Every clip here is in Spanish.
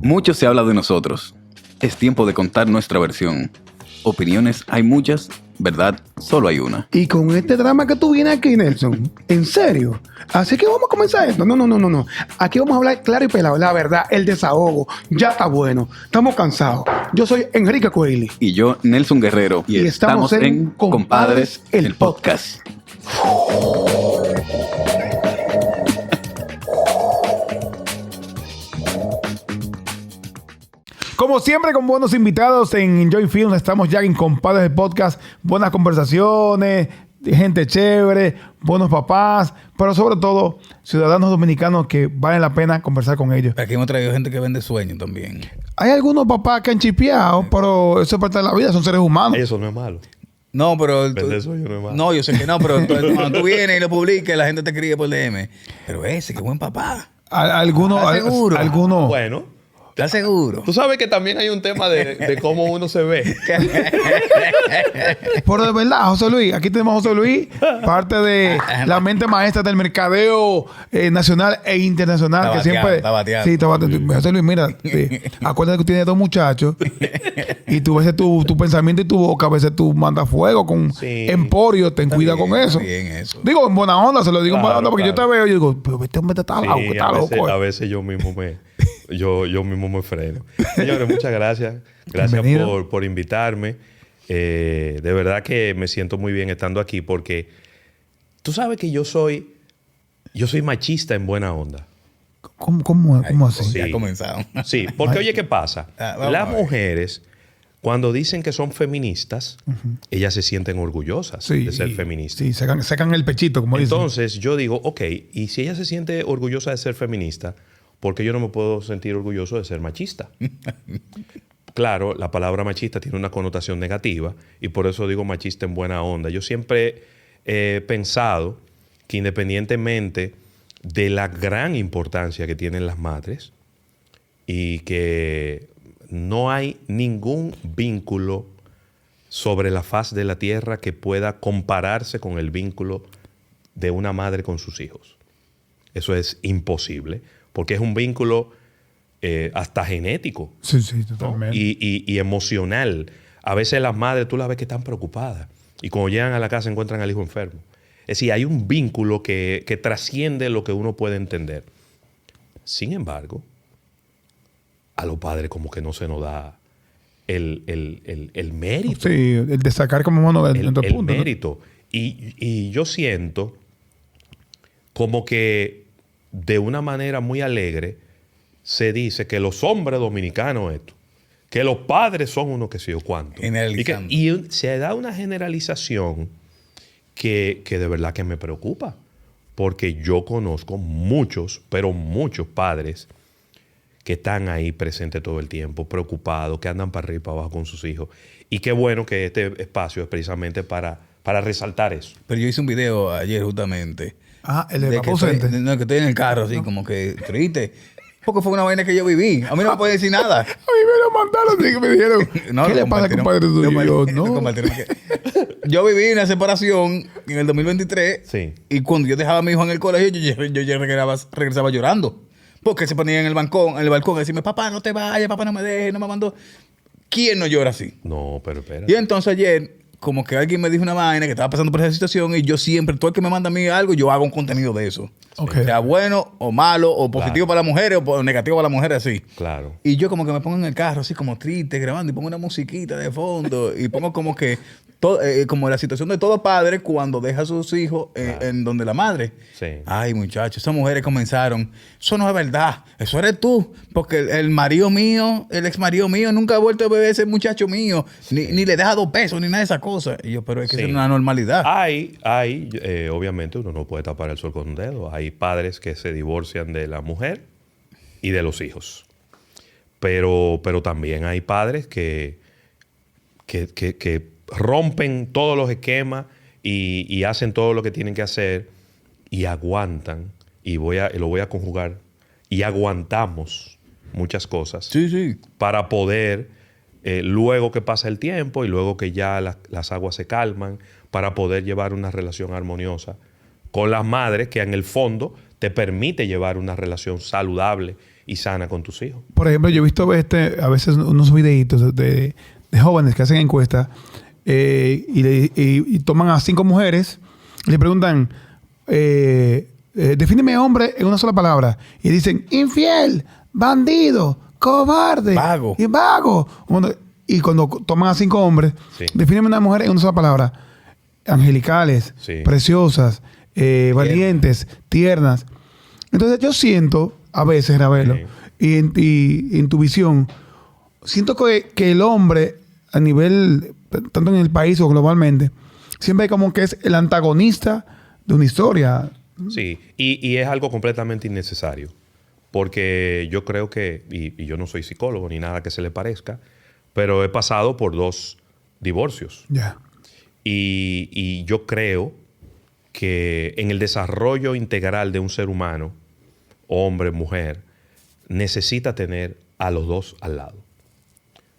Mucho se habla de nosotros. Es tiempo de contar nuestra versión. Opiniones hay muchas, verdad solo hay una. Y con este drama que tú vienes aquí, Nelson, ¿en serio? Así que vamos a comenzar esto. No. Aquí vamos a hablar claro y pelado. La verdad, el desahogo. Ya está bueno. Estamos cansados. Yo soy Enrique Coeli. Y yo, Nelson Guerrero. Y estamos en Compadres, el podcast. Como siempre, con buenos invitados en Enjoy Film, estamos ya en Compadres del Podcast. Buenas conversaciones, gente chévere, buenos papás, pero sobre todo, ciudadanos dominicanos que valen la pena conversar con ellos. Aquí hemos traído gente que vende sueños también. Hay algunos papás que han chipeado, pero eso es parte de la vida, son seres humanos. Eso no es malo. No, pero... Vender sueños no es malo. No, yo sé que no, pero cuando tú vienes y lo publicas, la gente te escribe por DM. Pero ese, qué buen papá. Algunos... seguro. Algunos... Bueno, ¿Estás seguro? tú sabes que también hay un tema de cómo uno se ve. Pero de verdad, José Luis, aquí tenemos a José Luis, parte de la mente maestra del mercadeo nacional e internacional. Está que bateando, siempre. está bateando. Sí, está bateando. José Luis, mira, acuérdate que tienes dos muchachos y tú ves tu pensamiento y tu boca, a veces tú mandas fuego con Sí. emporio, ten cuidado con eso. Bien eso. Digo, en buena onda, se lo digo en buena Claro, onda, porque yo te claro. veo y digo, pero este hombre está loco, Sí, está loco. a veces yo mismo me freno. Señores, muchas gracias. Gracias Bienvenido. por invitarme. De verdad que me siento muy bien estando aquí porque tú sabes que yo soy machista en buena onda. ¿Cómo así? Sí. Ya comenzaron. Sí, porque oye, ¿qué pasa? Vamos Las a ver. mujeres, cuando dicen que son feministas, ellas se sienten orgullosas Sí, de ser feministas. Sí, sacan el pechito, como dicen. Entonces yo digo, ok, y si ella se siente orgullosa de ser feminista, ¿por qué yo no me puedo sentir orgulloso de ser machista? Claro, la palabra machista tiene una connotación negativa y por eso digo machista en buena onda. Yo siempre he pensado que independientemente de la gran importancia que tienen las madres y que no hay ningún vínculo sobre la faz de la tierra que pueda compararse con el vínculo de una madre con sus hijos. Eso es imposible, porque es un vínculo hasta genético Sí, ¿no? totalmente. y emocional. A veces las madres tú las ves que están preocupadas y cuando llegan a la casa encuentran al hijo enfermo. Es decir, hay un vínculo que trasciende lo que uno puede entender. Sin embargo, a los padres como que no se nos da el mérito. Sí, el de sacar como mano del el punto, ¿no? mérito. Y yo siento como que de una manera muy alegre se dice que los hombres dominicanos esto, que los padres son uno que sé yo cuánto. Generalizando. Y se da una generalización que de verdad que me preocupa. Porque yo conozco muchos, pero muchos padres que están ahí presentes todo el tiempo, preocupados, que andan para arriba y para abajo con sus hijos. Y qué bueno que este espacio es precisamente para resaltar eso. Pero yo hice un video ayer justamente. Ah, el de que papá estoy, ausente. no, que estoy en el carro así como que triste. Porque fue una vaina que yo viví. A mí no me puede decir nada. A mí me lo mandaron y me dijeron, No, ¿qué le pasa, compadre tuyo? Y yo, no. Yo viví una separación en el 2023 Sí. y cuando yo dejaba a mi hijo en el colegio, yo ya regresaba llorando. Porque se ponía en el balcón a decirme, papá, no te vayas, papá, no me dejes, no me mandó. ¿Quién no llora así? No, pero espera. Y entonces ayer, como que alguien me dijo una vaina que estaba pasando por esa situación y yo siempre, todo el que me manda a mí algo, yo hago un contenido de eso. Ok. Sea bueno o malo, o positivo para las mujeres o negativo para las mujeres, así. Claro. Y yo como que me pongo en el carro así como triste, grabando, y pongo una musiquita de fondo y pongo como que como la situación de todo padre cuando deja a sus hijos en donde la madre. Sí. Ay, muchachos, esas mujeres comenzaron. Eso no es verdad. Eso eres tú. Porque el marido mío, el ex marido mío, nunca ha vuelto a ver a ese muchacho mío. Ni le deja 2 pesos, ni nada de esas cosas. Y yo, pero es que Sí. eso es una normalidad. Obviamente uno no puede tapar el sol con un dedo. Hay padres que se divorcian de la mujer y de los hijos. Pero también hay padres que rompen todos los esquemas y hacen todo lo que tienen que hacer y aguantan. Y lo voy a conjugar. Y aguantamos muchas cosas Sí, sí. para poder, luego que pasa el tiempo y luego que ya las aguas se calman, para poder llevar una relación armoniosa con las madres que en el fondo te permite llevar una relación saludable y sana con tus hijos. Por ejemplo, yo he visto a veces unos videitos de jóvenes que hacen encuestas y toman a 5 mujeres y le preguntan, defíneme hombre en una sola palabra. Y dicen, infiel, bandido, cobarde Vago. y vago. Y cuando toman a 5 hombres, Sí. defíneme una mujer en una sola palabra. Angelicales, Sí. preciosas, valientes, tiernas. Entonces yo siento, a veces, Ravelo, Sí. y en tu visión, siento que el hombre, a nivel, tanto en el país o globalmente, siempre como que es el antagonista de una historia. Sí, y es algo completamente innecesario. Porque yo creo que, y yo no soy psicólogo ni nada que se le parezca, pero he pasado por 2 divorcios. Ya. Y yo creo que en el desarrollo integral de un ser humano, hombre, mujer, necesita tener a los 2 al lado.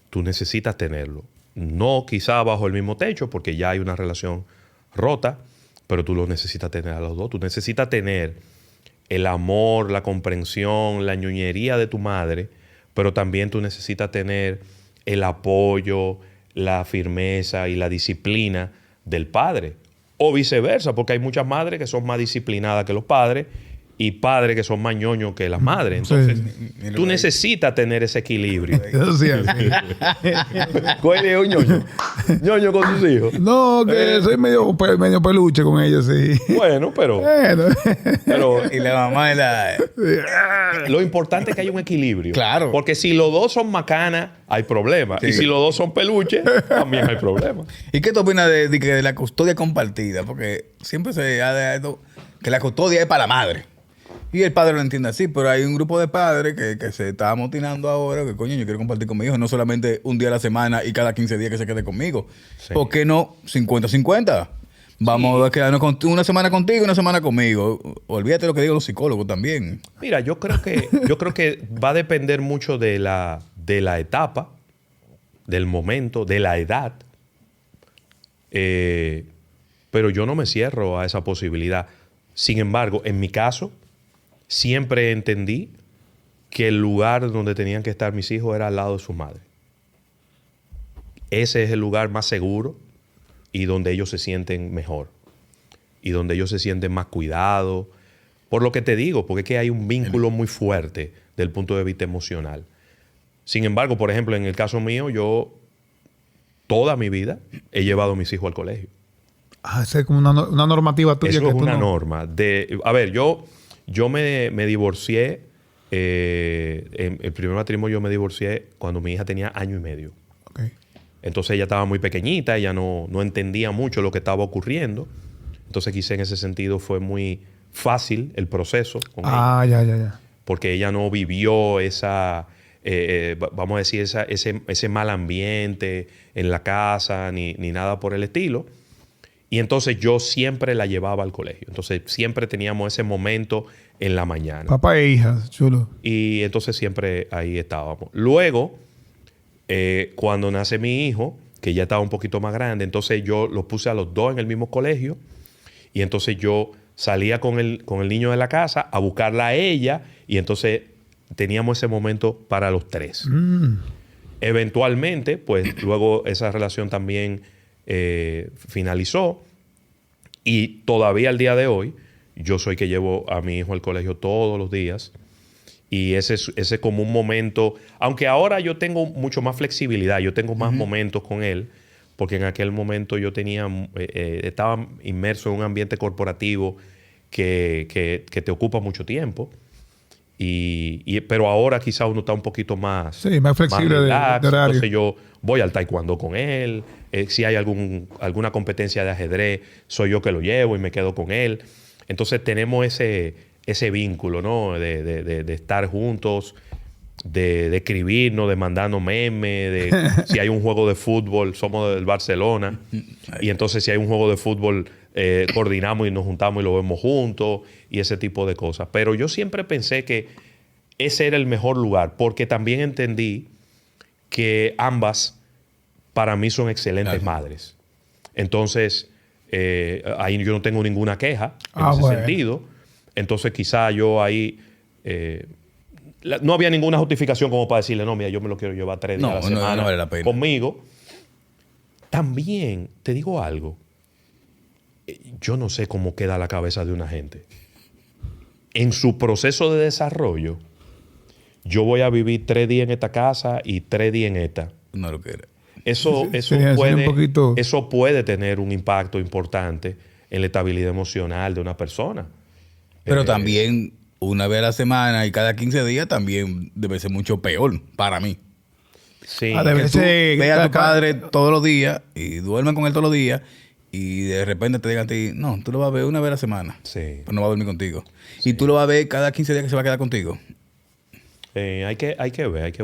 Tú necesitas tenerlo. No quizá bajo el mismo techo, porque ya hay una relación rota, pero tú lo necesitas tener a los 2. Tú necesitas tener el amor, la comprensión, la ñoñería de tu madre, pero también tú necesitas tener el apoyo, la firmeza y la disciplina del padre. O viceversa, porque hay muchas madres que son más disciplinadas que los padres y padres que son más ñoños que las madres. Entonces, Sí. tú necesitas tener ese equilibrio. Eso sí es así. ¿Cuál es un ñoño? ñoño con sus hijos. No, que soy medio peluche con ellos, sí. Bueno, pero Y la mamá de la... lo importante es que haya un equilibrio. Claro. Porque si los 2 son macanas, hay problema. Sí. Y si los 2 son peluches, también hay problema. ¿Y qué tú opinas de la custodia compartida? Porque siempre se ha dado que la custodia es para la madre. Y el padre lo entiende así, pero hay un grupo de padres que se está amotinando ahora, que coño, yo quiero compartir con mi hijo, no solamente un día a la semana y cada 15 días que se quede conmigo. Sí. ¿Por qué no 50-50? Vamos a quedarnos una semana contigo y una semana conmigo. Olvídate lo que digan los psicólogos también. Mira, yo creo que va a depender mucho de la etapa, del momento, de la edad. Pero yo no me cierro a esa posibilidad. Sin embargo, en mi caso, siempre entendí que el lugar donde tenían que estar mis hijos era al lado de su madre. Ese es el lugar más seguro y donde ellos se sienten mejor. Y donde ellos se sienten más cuidados. Por lo que te digo, porque es que hay un vínculo muy fuerte del punto de vista emocional. Sin embargo, por ejemplo, en el caso mío, yo toda mi vida he llevado a mis hijos al colegio. Ah, esa es como una normativa tuya. Eso que es tú una no- norma. A ver, yo me divorcié, en el primer matrimonio yo me divorcié cuando mi hija tenía 1 año y medio. Ok. Entonces ella estaba muy pequeñita, ella no entendía mucho lo que estaba ocurriendo. Entonces quizá en ese sentido fue muy fácil el proceso con ella, Ya. porque ella no vivió esa, vamos a decir, ese mal ambiente en la casa, ni nada por el estilo. Y entonces yo siempre la llevaba al colegio. Entonces siempre teníamos ese momento en la mañana. Papá e hija, chulo. Y entonces siempre ahí estábamos. Luego, cuando nace mi hijo, que ya estaba un poquito más grande, entonces yo los puse a los 2 en el mismo colegio. Y entonces yo salía con el niño de la casa a buscarla a ella. Y entonces teníamos ese momento para los 3. Eventualmente, pues luego esa relación también finalizó. Y todavía al día de hoy, yo soy que llevo a mi hijo al colegio todos los días. Y ese es como un momento, aunque ahora yo tengo mucho más flexibilidad, yo tengo más momentos con él, porque en aquel momento yo estaba inmerso en un ambiente corporativo que te ocupa mucho tiempo. Pero ahora quizá uno está un poquito más... Sí, más flexible relax. de horario. Entonces yo voy al taekwondo con él. Si hay alguna competencia de ajedrez, soy yo que lo llevo y me quedo con él. Entonces tenemos ese vínculo, ¿no? De estar juntos, de escribirnos, de mandarnos memes, si hay un juego de fútbol, somos del Barcelona. Y entonces si hay un juego de fútbol, coordinamos y nos juntamos y lo vemos juntos y ese tipo de cosas. Pero yo siempre pensé que ese era el mejor lugar, porque también entendí que ambas para mí son excelentes madres. Entonces, ahí yo no tengo ninguna queja en ese sentido. Entonces quizá yo ahí... no había ninguna justificación como para decirle, no, mira, yo me lo quiero llevar 3 días a la semana no vale la pena. conmigo. También, te digo algo, yo no sé cómo queda la cabeza de una gente. En su proceso de desarrollo, yo voy a vivir 3 días en esta casa y 3 días en esta. No lo quiere. Eso puede tener un impacto importante en la estabilidad emocional de una persona. Pero también una vez a la semana y cada 15 días también debe ser mucho peor para mí. Sí. Debe ser... Ve a tu padre todos los días y duerme con él todos los días y de repente te digan a ti, no, tú lo vas a ver una vez a la semana. Sí. Pero no va a dormir contigo. Y tú lo vas a ver cada 15 días que se va a quedar contigo. Hay que ver, hay que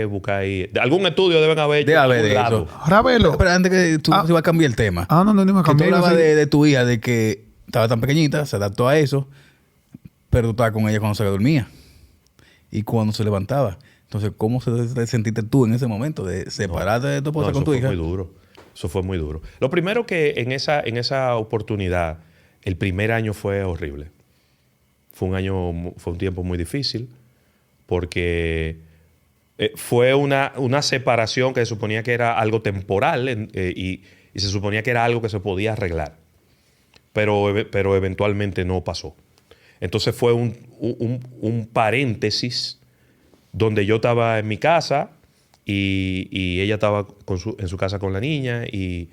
buscar ahí. Algún estudio deben haber hecho Debe en haber algún de lado. eso. Ravelo. Pero antes que tú se va a cambiar el tema. No me Que tú cambié. hablabas de tu hija, de que estaba tan pequeñita, se adaptó a eso, pero tú estabas con ella cuando se dormía y cuando se levantaba. Entonces, ¿cómo te sentiste tú en ese momento de separarte de tu esposa con tu hija? Eso fue muy duro. Eso fue muy duro. Lo primero que en esa oportunidad, el primer año fue horrible. Fue un tiempo muy difícil porque fue una separación que se suponía que era algo temporal y se suponía que era algo que se podía arreglar. Pero eventualmente no pasó. Entonces fue un paréntesis donde yo estaba en mi casa y ella estaba en su casa con la niña y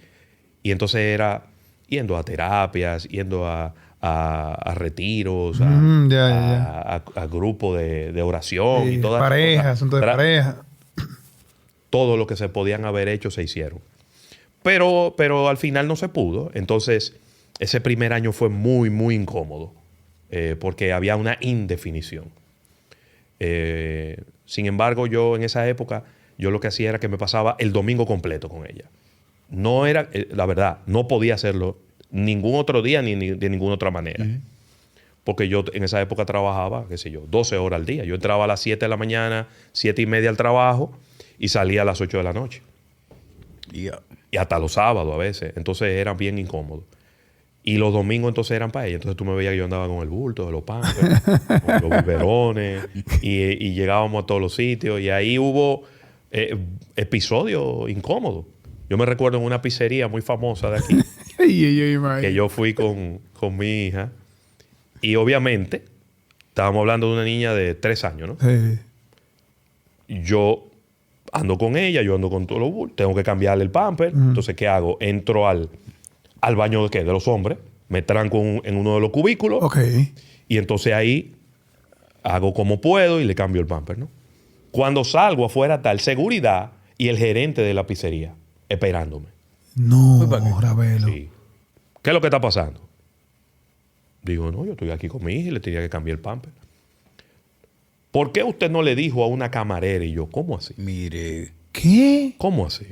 entonces era yendo a terapias, yendo a retiros, a grupos de oración Sí, y todas parejas, esas asunto de cosas. pareja. Todo lo que se podían haber hecho se hicieron. Pero al final no se pudo. Entonces, ese primer año fue muy, muy incómodo porque había una indefinición. Sin embargo, yo en esa época, yo lo que hacía era que me pasaba el domingo completo con ella. No era, la verdad, no podía hacerlo ningún otro día ni de ninguna otra manera. Porque yo en esa época trabajaba, 12 horas al día. Yo entraba a las 7 de la mañana, 7:30 al trabajo y salía a las 8 de la noche. Y hasta los sábados a veces. Entonces era bien incómodo. Y los domingos entonces eran para ella. Entonces tú me veías que yo andaba con el bulto de los Pampers, con los biberones, y llegábamos a todos los sitios. Y ahí hubo episodios incómodos. Yo me recuerdo en una pizzería muy famosa de aquí, que yo fui con mi hija. Y obviamente, estábamos hablando de una niña de 3 años, ¿no? Sí. Yo ando con ella, yo ando con todos los bultos, tengo que cambiarle el pamper. Entonces, ¿qué hago? Entro al baño de los hombres, me tranco en uno de los cubículos. Ok. Y entonces ahí hago como puedo y le cambio el pamper, ¿no? Cuando salgo afuera está el seguridad y el gerente de la pizzería esperándome. No, Ravelo. Sí. ¿Qué es lo que está pasando? Digo, no, yo estoy aquí con mi hija y le tenía que cambiar el pamper. ¿Por qué usted no le dijo a una camarera? Y yo, ¿cómo así? Mire, ¿Qué? ¿Cómo así?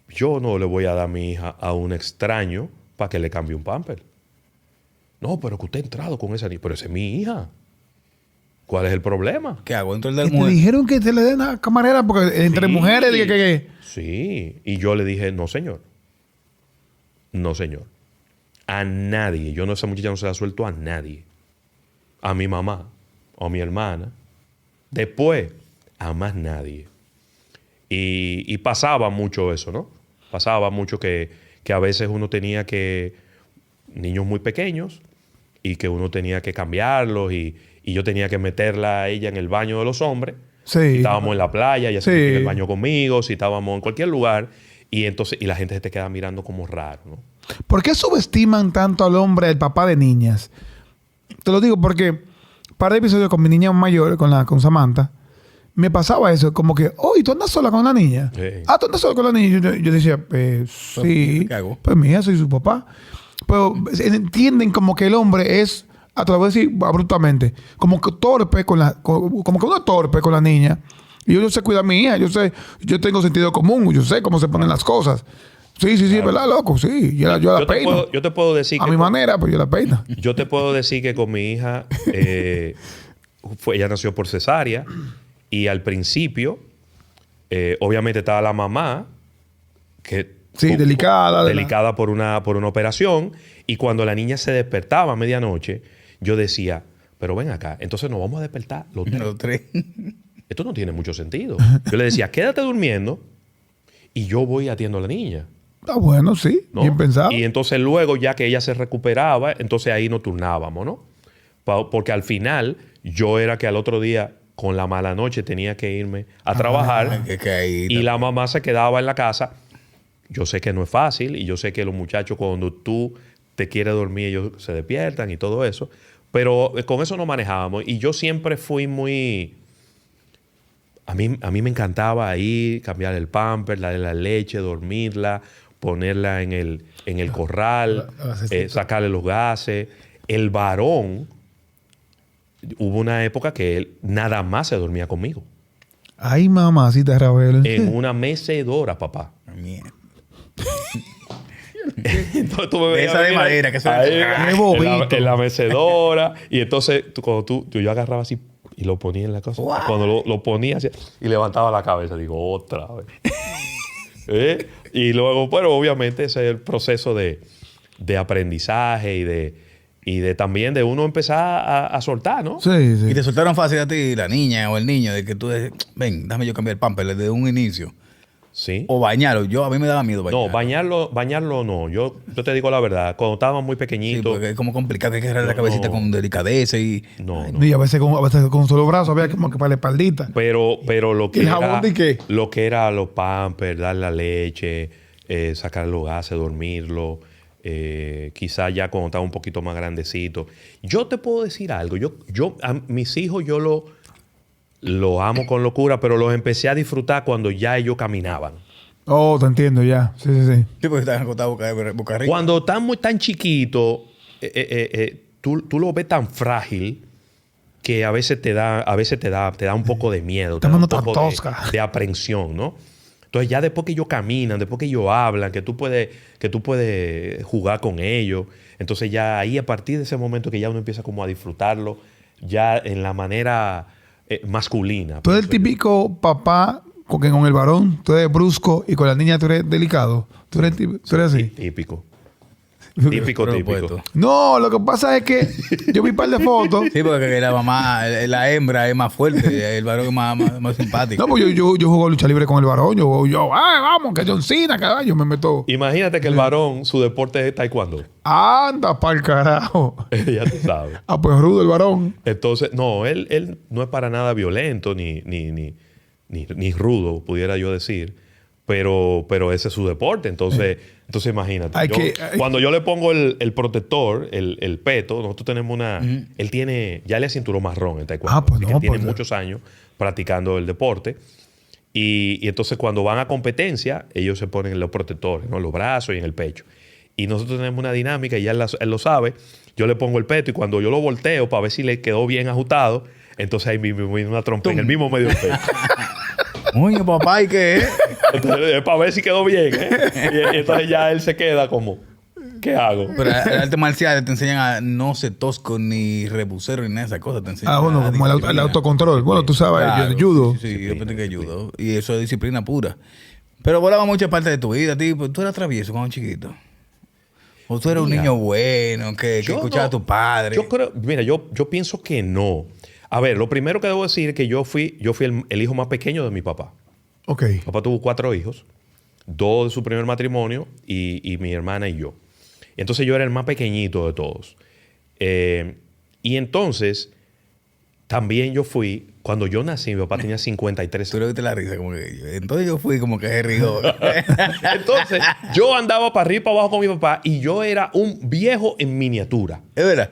Yo no le voy a dar a mi hija a un extraño para que le cambie un pamper. No, pero que usted ha entrado con esa niña. Pero esa es mi hija. ¿Cuál es el problema? ¿qué hago? Entro el ¿Y del te mujer. dijeron que te le den a camarera? Porque entre Sí. mujeres dije que... Sí. Y yo le dije, no, señor. No, señor. A nadie. Yo no, esa muchacha no se la suelto a nadie. A mi mamá o a mi hermana. Después, a más nadie. Y pasaba mucho eso, ¿no? Pasaba mucho que a veces uno tenía que... Niños muy pequeños y que uno tenía que cambiarlos y yo tenía que meterla a ella en el baño de los hombres. Sí. Si estábamos en la playa, ella se Sí. metía en el baño conmigo, si estábamos en cualquier lugar. Y entonces, y la gente se te queda mirando como raro, ¿no? ¿Por qué subestiman tanto al hombre, el papá de niñas? Te lo digo porque un par de episodios con mi niña mayor, con Samantha, me pasaba eso, como que, oye, ¿tú andas sola con la niña? Sí. ¿Tú andas sola con la niña? Yo decía, sí. ¿Qué hago? Pues mira, soy su papá. Pero entienden como que el hombre es, a través de decir abruptamente, como que torpe como que uno es torpe con la niña. Y yo sé cuidar a mi hija, yo tengo sentido común, yo sé cómo se ponen las cosas. Sí, claro. ¿Verdad, loco? Sí, yo la peino. Yo te puedo decir a mi manera, pues yo la peino. Yo te puedo decir que con mi hija, ella nació por cesárea y al principio, obviamente estaba la mamá, que sí, delicada por una operación, y cuando la niña se despertaba a medianoche, yo decía, pero ven acá, entonces nos vamos a despertar los tres. Los tres. Esto no tiene mucho sentido. Yo le decía, quédate durmiendo y yo voy atiendo a la niña. Está bueno, sí. ¿No? Bien pensado. Y entonces luego, ya que ella se recuperaba, entonces ahí nos turnábamos, ¿no? Porque al final, yo era que al otro día, con la mala noche, tenía que irme a trabajar y la mamá se quedaba en la casa. Yo sé que no es fácil y yo sé que los muchachos, cuando tú te quieres dormir, ellos se despiertan y todo eso. Pero con eso nos manejábamos. Y yo siempre fui muy... A mí me encantaba ahí cambiar el pamper, darle la leche, dormirla, ponerla en el corral, sacarle los gases. El varón, hubo una época que él nada más se dormía conmigo. Ay, mamacita Rafael. En una mecedora, papá. Mierda. Entonces tú me veías Esa de venir madera que se ahí, Qué bobito. en la mecedora. Y entonces, cuando yo agarraba así y lo ponía en la cosa. Wow. Cuando lo ponía así y levantaba la cabeza, digo, otra vez. Y luego, bueno, obviamente ese es el proceso de aprendizaje y de también de uno empezar a soltar, ¿no? Sí, Y sí. te soltaron fácil a ti, la niña o el niño, de que tú ven, déjame yo cambiar el pamper desde un inicio. Sí. O bañarlo. A mí me daba miedo bañarlo. No, bañarlo no. Yo te digo la verdad. Cuando estábamos muy Sí, pequeñitos, porque es como complicado, hay que agarrar la No, cabecita no. con delicadeza y... no, no. Y a veces con un solo brazo había como que para la espaldita. Pero lo que ¿Y el jabón de qué? lo que era los pampers, darle la leche, sacar los gases, dormirlo, quizás ya cuando estaba un poquito más grandecito. Yo te puedo decir algo. Yo a mis hijos yo lo amo con locura, pero los empecé a disfrutar cuando ya ellos caminaban. Oh, te entiendo ya. Sí, sí, sí. Sí, porque estaban acostados boca arriba. Cuando están muy tan chiquitos, tú lo ves tan frágil que a veces te da un poco de miedo, te da Estamos un tan poco tosca. de aprensión, ¿no? Entonces ya después que ellos caminan, después que ellos hablan, que tú puedes jugar con ellos, entonces ya ahí a partir de ese momento que ya uno empieza como a disfrutarlo, ya en la manera masculina. Tú eres el pienso yo. típico papá que con el varón tú eres brusco y con la niña tú eres delicado. Tú eres así. Típico. Propuesto. No, lo que pasa es que yo vi un par de fotos. Sí, porque la mamá, la hembra es más fuerte, el varón es más simpático. No, pues yo juego lucha libre con el varón. Ay, vamos, que John Cena, que yo me meto. Imagínate que el varón, su deporte es taekwondo. Anda pa'l carajo. Ya tú sabes. Ah, pues rudo el varón. Entonces, no, él no es para nada violento ni rudo, pudiera yo decir. Pero ese es su deporte. Entonces imagínate. Cuando yo le pongo el protector, el peto, nosotros tenemos una... Él tiene... Ya le es cinturón marrón en taekwondo. Ah, pues así no, que tiene pues. muchos años practicando el deporte. Y entonces cuando van a competencia, ellos se ponen los protectores, ¿no? En los brazos y en el pecho. Y nosotros tenemos una dinámica, y él lo sabe. Yo le pongo el peto y cuando yo lo volteo para ver si le quedó bien ajustado, entonces ahí me viene una trompa en el mismo medio del pecho. Oye, papá, ¿y qué es? Entonces, para ver si quedó bien, ¿eh? Y entonces ya él se queda como, ¿qué hago? Pero el arte marcial te enseñan a no ser tosco ni rebusero ni nada de esas cosas. Te enseñan Bueno, a como el disciplina. autocontrol. Bueno, tú sabes, Claro, judo. Sí, yo practiqué judo. Y eso es disciplina pura. Pero volaba mucha parte de tu vida, tipo. Tú eras travieso cuando chiquito. O tú eras un niño bueno, que escuchaba a tu padre. Yo creo, mira, yo pienso que no. A ver, lo primero que debo decir es que yo fui el hijo más pequeño de mi papá. Ok. Mi papá tuvo 4 hijos, 2 de su primer matrimonio y mi hermana y yo. Entonces yo era el más pequeñito de todos. Y entonces también yo fui, cuando yo nací, mi papá tenía 53 Tú años. le viste la risa, como que entonces yo fui como que se rió. Entonces yo andaba para arriba y para abajo con mi papá y yo era un viejo en miniatura. Es verdad.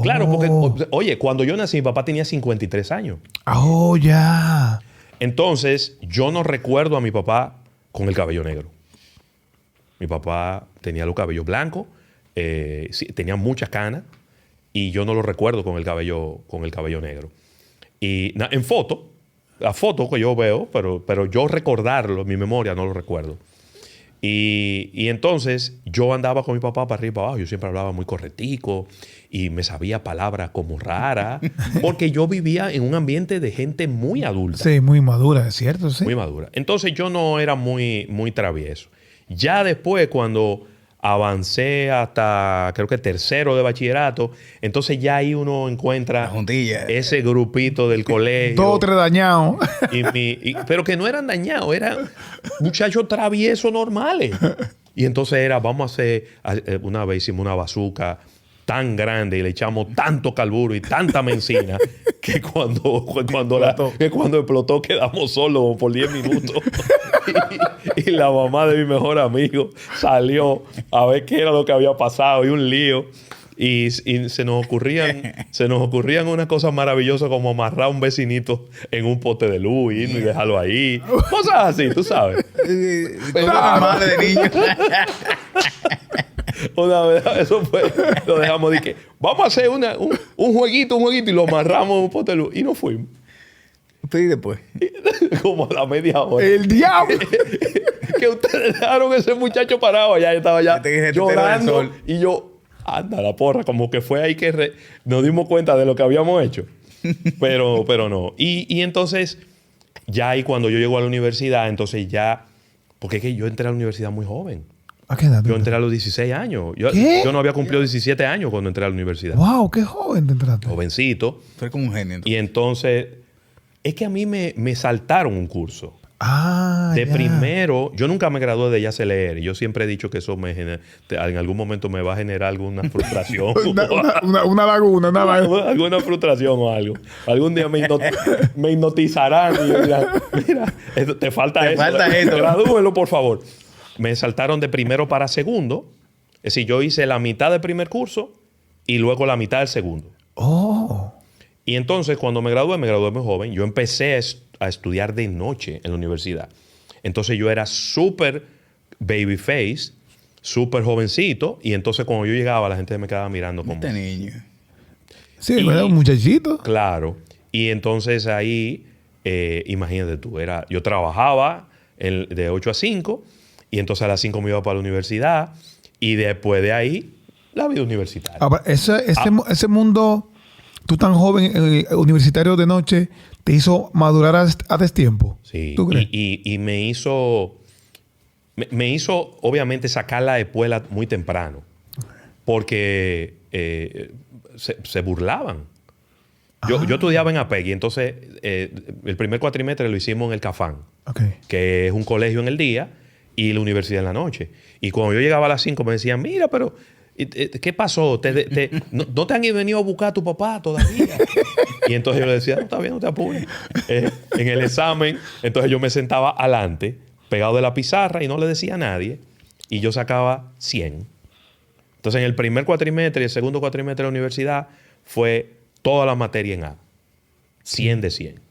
Claro, porque, oye, cuando yo nací, mi papá tenía 53 años. Oh, ya. Entonces, yo no recuerdo a mi papá con el cabello negro. Mi papá tenía los cabellos blancos, sí, tenía muchas canas, y yo no lo recuerdo con el cabello negro. Y en foto, la foto que yo veo, pero yo recordarlo en mi memoria no lo recuerdo. Y entonces yo andaba con mi papá para arriba y para abajo. Yo siempre hablaba muy correctico y me sabía palabras como raras, porque yo vivía en un ambiente de gente muy adulta. Sí, muy madura, es cierto, sí. Muy madura. Entonces yo no era muy travieso. Ya después, cuando avancé hasta, creo que tercero de bachillerato. Entonces ya ahí uno encuentra La juntilla. ese grupito del colegio. 2 o 3 dañados. Pero que no eran dañados, eran muchachos traviesos normales. Y entonces vamos a hacer, una vez hicimos una bazooka tan grande y le echamos tanto carburo y tanta benzina que cuando explotó quedamos solos por 10 minutos. y la mamá de mi mejor amigo salió a ver qué era lo que había pasado y un lío. Y se nos ocurrían unas cosas maravillosas como amarrar a un vecinito en un pote de luz y dejarlo ahí. Cosas así, tú sabes. Como una madre de niño. Una vez, eso fue, lo dejamos de que vamos a hacer un jueguito y lo amarramos en un pote de luz y nos fuimos. Y después. Como a la media hora. ¡El diablo! Que ustedes dejaron ese muchacho parado allá. Yo estaba ya llorando. Y yo, anda la porra. Como que fue ahí que nos dimos cuenta de lo que habíamos hecho. Pero no. Y entonces, ya ahí cuando yo llego a la universidad, entonces ya... Porque es que yo entré a la universidad muy joven. ¿A qué edad? Yo entré a los 16 años. ¿Qué? Yo no había cumplido 17 años cuando entré a la universidad. ¡Wow! ¡Qué joven te entraste! Jovencito. Tú eres como un genio. Y entonces... Es que a mí me saltaron un curso. Ah, De ya. primero, yo nunca me gradué de Ya sé leer. Y yo siempre he dicho que eso en algún momento me va a generar alguna frustración. Una laguna, una laguna. Alguna frustración o algo. Algún día me hipnotizarán y dirán, mira, te falta esto. Gradúelo, por favor. Me saltaron de primero para segundo. Es decir, yo hice la mitad del primer curso y luego la mitad del segundo. Oh. Y entonces, cuando me gradué muy joven. Yo empecé a estudiar de noche en la universidad. Entonces, yo era súper babyface, súper jovencito. Y entonces, cuando yo llegaba, la gente me quedaba mirando como... Este niño. Sí, era un muchachito. Claro. Y entonces ahí, imagínate tú, yo trabajaba de 8 a 5. Y entonces a las 5 me iba para la universidad. Y después de ahí, la vida universitaria. Ahora, ese mundo... Tú tan joven, universitario de noche, te hizo madurar a destiempo. Sí. ¿Tú crees? Y me hizo obviamente sacar la escuela muy temprano. Porque se burlaban. Yo estudiaba en APEGI, entonces el primer cuatrimestre lo hicimos en el Cafán, que es un colegio en el día y la universidad en la noche. Y cuando yo llegaba a las 5 me decían, mira, pero... ¿qué pasó? ¿No te han venido a buscar a tu papá todavía? Y entonces yo le decía, no, está bien, no te apures. En el examen, entonces yo me sentaba adelante, pegado de la pizarra y no le decía a nadie. Y yo sacaba 100. Entonces en el primer cuatrimestre y el segundo cuatrimestre de la universidad fue toda la materia en A. 100 de 100.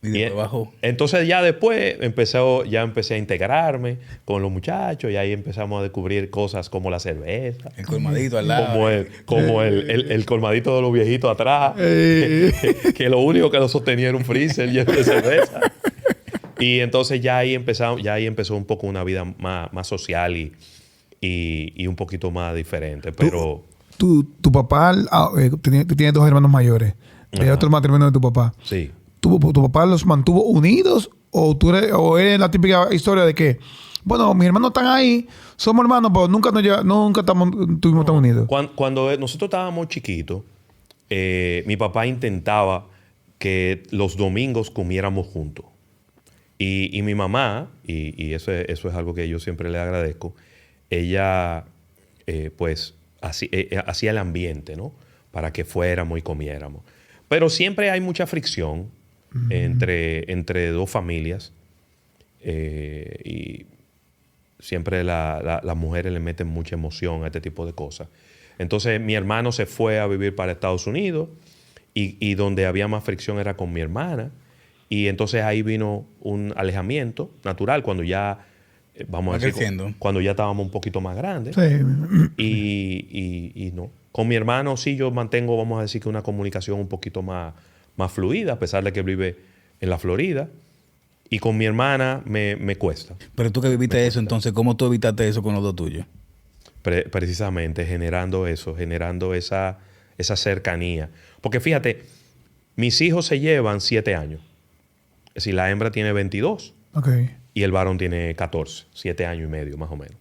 Y después bajó. Entonces ya después empecé a integrarme con los muchachos y ahí empezamos a descubrir cosas como la cerveza. El colmadito al lado. Como el colmadito de los viejitos atrás. Que lo único que lo sostenía era un freezer lleno de cerveza. Y entonces ya ahí empezó un poco una vida más social y un poquito más diferente. Pero... Tu papá, tú tienes 2 hermanos mayores. De otro matrimonio de tu papá. Sí. ¿Tu papá los mantuvo unidos? ¿O es la típica historia de que, bueno, mis hermanos están ahí, somos hermanos, pero nunca estuvimos tan unidos? Cuando nosotros estábamos chiquitos, mi papá intentaba que los domingos comiéramos juntos. Y mi mamá, y eso es algo que yo siempre le agradezco, ella pues hacía el ambiente, ¿no? Para que fuéramos y comiéramos. Pero siempre hay mucha fricción entre dos familias y siempre las mujeres le meten mucha emoción a este tipo de cosas. Entonces mi hermano se fue a vivir para Estados Unidos y donde había más fricción era con mi hermana. Y entonces ahí vino un alejamiento natural cuando ya, vamos a decir, cuando ya estábamos un poquito más grandes. Sí. Y no. Con mi hermano sí yo mantengo, vamos a decir, que una comunicación un poquito más fluida, a pesar de que vive en la Florida. Y con mi hermana me cuesta. Pero tú que viviste eso, entonces, ¿cómo tú evitaste eso con los dos tuyos? Precisamente generando esa cercanía. Porque fíjate, mis hijos se llevan 7 años. Es decir, la hembra tiene 22 y el varón tiene 14, 7 años y medio más o menos.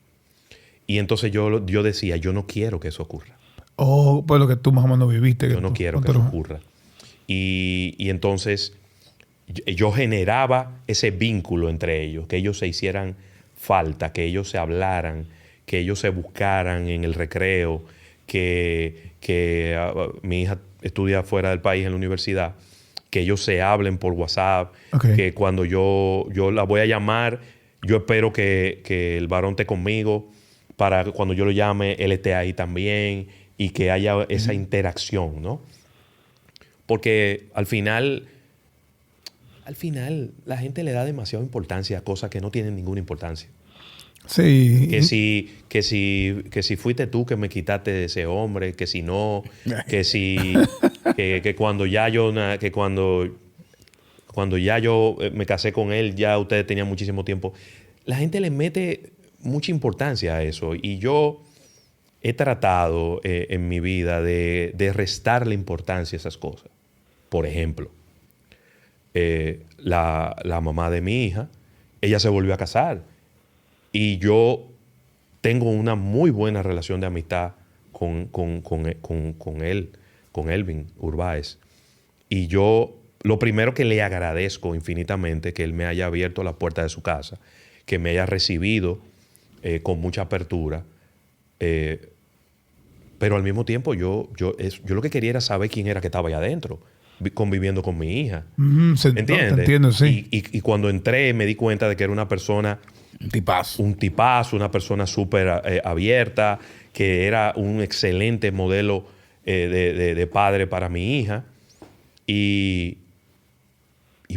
Y entonces yo decía, yo no quiero que eso ocurra. Oh, pues lo que tú más o menos viviste. Yo no quiero que eso ocurra. Y entonces yo generaba ese vínculo entre ellos, que ellos se hicieran falta, que ellos se hablaran, que ellos se buscaran en el recreo, que mi hija estudia fuera del país en la universidad, que ellos se hablen por WhatsApp, que cuando yo la voy a llamar, yo espero que el varón esté conmigo para que cuando yo lo llame, él esté ahí también y que haya esa interacción, ¿no? Porque al final la gente le da demasiada importancia a cosas que no tienen ninguna importancia. Sí. Que si fuiste tú que me quitaste de ese hombre, que si no, que cuando ya yo me casé con él, ya ustedes tenían muchísimo tiempo. La gente le mete mucha importancia a eso. Y yo he tratado en mi vida de restarle importancia a esas cosas. Por ejemplo, la mamá de mi hija, ella se volvió a casar. Y yo tengo una muy buena relación de amistad con él, con Elvin Urbáez. Y yo lo primero que le agradezco infinitamente que él me haya abierto la puerta de su casa, que me haya recibido con mucha apertura. Pero al mismo tiempo yo lo que quería era saber quién era que estaba allá adentro, conviviendo con mi hija. ¿Entiendes? Te entiendo, sí. Y cuando entré me di cuenta de que era una persona... Un tipazo, una persona súper abierta, que era un excelente modelo de padre para mi hija. Y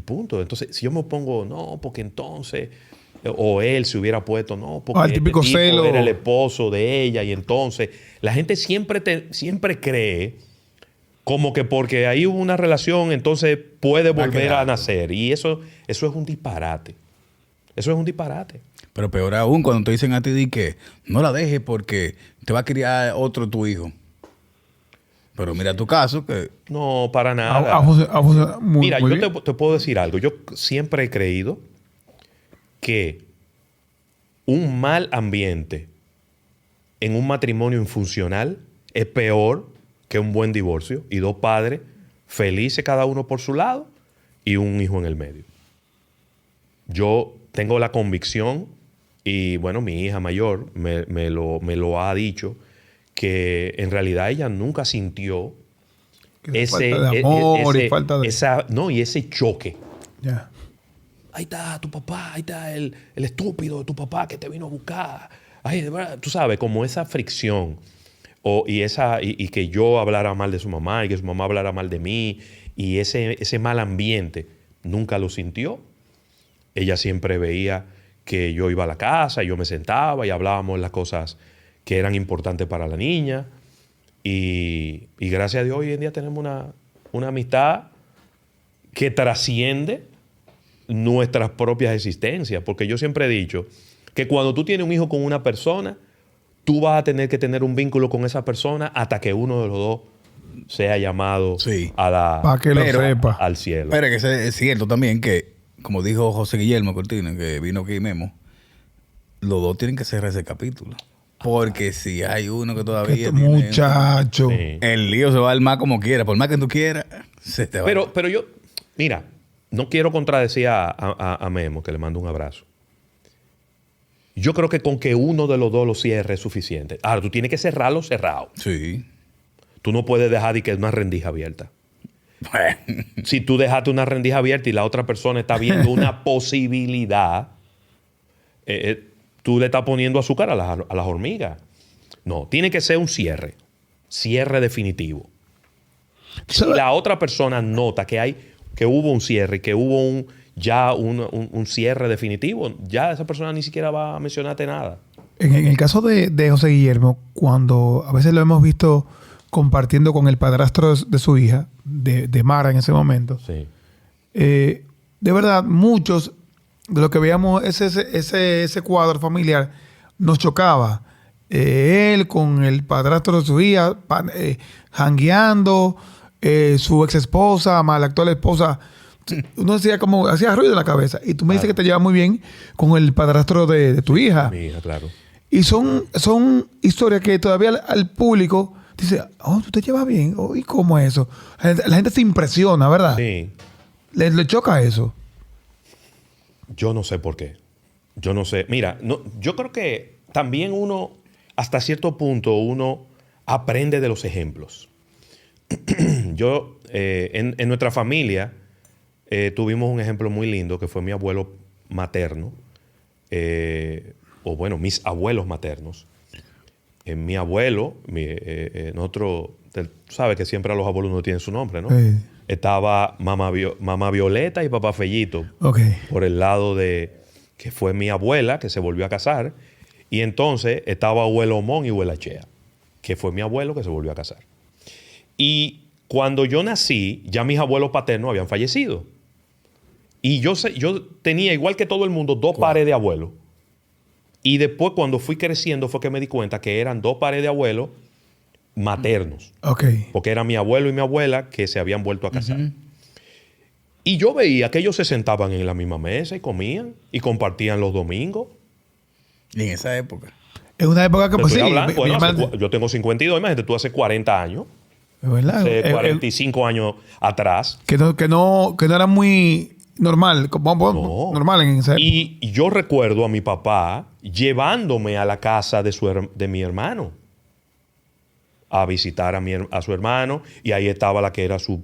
punto. Entonces, si yo me pongo, no, porque entonces... O él se hubiera puesto, no, porque el típico este tipo celo era el esposo de ella. Y entonces, la gente siempre cree como que porque ahí hubo una relación, entonces puede volver a nacer. Y eso es un disparate. Eso es un disparate. Pero peor aún cuando te dicen a ti que no la dejes porque te va a criar otro tu hijo. Pero mira tu caso que... No, para nada. Mira, yo te puedo decir algo. Yo siempre he creído que un mal ambiente en un matrimonio infuncional es peor que un buen divorcio y dos padres felices cada uno por su lado y un hijo en el medio. Yo tengo la convicción, y bueno, mi hija mayor me lo ha dicho, que en realidad ella nunca sintió ese choque. Yeah. Ahí está tu papá, ahí está el estúpido de tu papá que te vino a buscar. Ay, de verdad, tú sabes, como esa fricción. Y que yo hablara mal de su mamá y que su mamá hablara mal de mí. Y ese mal ambiente nunca lo sintió. Ella siempre veía que yo iba a la casa, yo me sentaba y hablábamos las cosas que eran importantes para la niña. Y gracias a Dios hoy en día tenemos una amistad que trasciende nuestras propias existencias. Porque yo siempre he dicho que cuando tú tienes un hijo con una persona, tú vas a tener que tener un vínculo con esa persona hasta que uno de los dos sea llamado al cielo. Pero que es cierto también que, como dijo José Guillermo Cortina, que vino aquí Memo, los dos tienen que cerrar ese capítulo. Porque si hay uno que todavía muchacho, el lío se va a armar como quiera. Por más que tú quieras, se te va. Pero yo, mira, no quiero contradecir a Memo, que le mando un abrazo. Yo creo que con que uno de los dos lo cierre es suficiente. Ahora, tú tienes que cerrarlo cerrado. Sí. Tú no puedes dejar de que es una rendija abierta. Bueno. Si tú dejaste una rendija abierta y la otra persona está viendo una posibilidad, tú le estás poniendo azúcar a las hormigas. No, tiene que ser un cierre definitivo. Si la otra persona nota que hubo un cierre, que hubo un cierre definitivo, ya esa persona ni siquiera va a mencionarte nada. En el caso de José Guillermo, cuando a veces lo hemos visto compartiendo con el padrastro de su hija, de Mara en ese momento, sí. De verdad, muchos de lo que veíamos ese cuadro familiar nos chocaba. Él con el padrastro de su hija, jangueando, su ex esposa, más la actual esposa. Uno decía como, hacía ruido en la cabeza. Y tú me dices que te llevas muy bien con el padrastro de tu hija. Mi hija, claro. Y son historias que todavía al público dice, oh, tú te llevas bien. Oh, ¿y cómo es eso? La gente se impresiona, ¿verdad? Sí. Le choca eso. Yo no sé por qué. Yo no sé. Mira, yo creo que también uno, hasta cierto punto, uno aprende de los ejemplos. Yo, en nuestra familia, tuvimos un ejemplo muy lindo que fue mi abuelo materno, o bueno, mis abuelos maternos. Mi abuelo, nosotros, tú sabes que siempre a los abuelos no tienen su nombre, ¿no? Sí. Estaba mamá Violeta y papá Fellito. Ok. Por el lado de que fue mi abuela que se volvió a casar. Y entonces estaba abuelo Omón y abuela Chea, que fue mi abuelo que se volvió a casar. Y cuando yo nací, ya mis abuelos paternos habían fallecido. Y yo tenía, igual que todo el mundo, dos pares de abuelos. Y después, cuando fui creciendo, fue que me di cuenta que eran dos pares de abuelos maternos. Ok. Porque era mi abuelo y mi abuela que se habían vuelto a casar. Y yo veía que ellos se sentaban en la misma mesa y comían y compartían los domingos. Y en esa época. Es una época que, Te pues estoy sí. hablando, bueno, hermana- yo tengo 52, imagínate, tú hace 40 años, es verdad. hace 45 años atrás. Que no era muy normal. No. Normal en esa época. Y yo recuerdo a mi papá llevándome a la casa de mi hermano a visitar a su hermano, y ahí estaba la que era su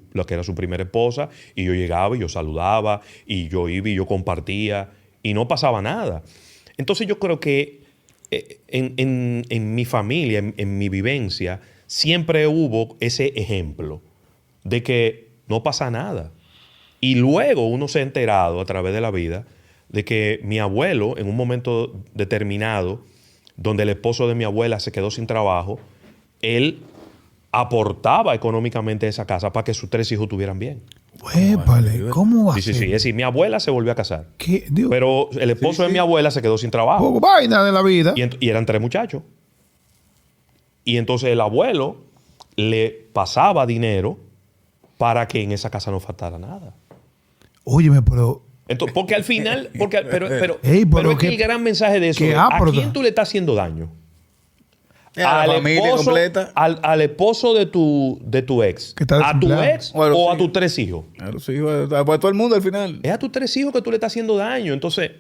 primera esposa, y yo llegaba y yo saludaba, y yo iba y yo compartía, y no pasaba nada. Entonces yo creo que en mi familia, en mi vivencia, siempre hubo ese ejemplo de que no pasa nada. Y luego uno se ha enterado a través de la vida de que mi abuelo, en un momento determinado, donde el esposo de mi abuela se quedó sin trabajo, él aportaba económicamente a esa casa para que sus 3 hijos estuvieran bien. Épale, ¿cómo va a Sí, sí, ser? sí. Es decir, mi abuela se volvió a casar. ¿Qué? Dios, Pero el esposo de mi abuela se quedó sin trabajo. vaina de la vida. Y eran 3 muchachos. Y entonces el abuelo le pasaba dinero para que en esa casa no faltara nada. Óyeme, pero... Entonces, porque al final, pero Ey, pero es ¿qué- que el gran mensaje de eso qué es, ¿a áproda? quién tú le estás haciendo daño? A la familia completa. Al esposo de tu ex. Que está ¿A tu desempleado. ex Bueno, o sí. a tus 3 hijos? Claro, sí, pues todo el mundo al final. Es a tus 3 hijos que tú le estás haciendo daño. Entonces,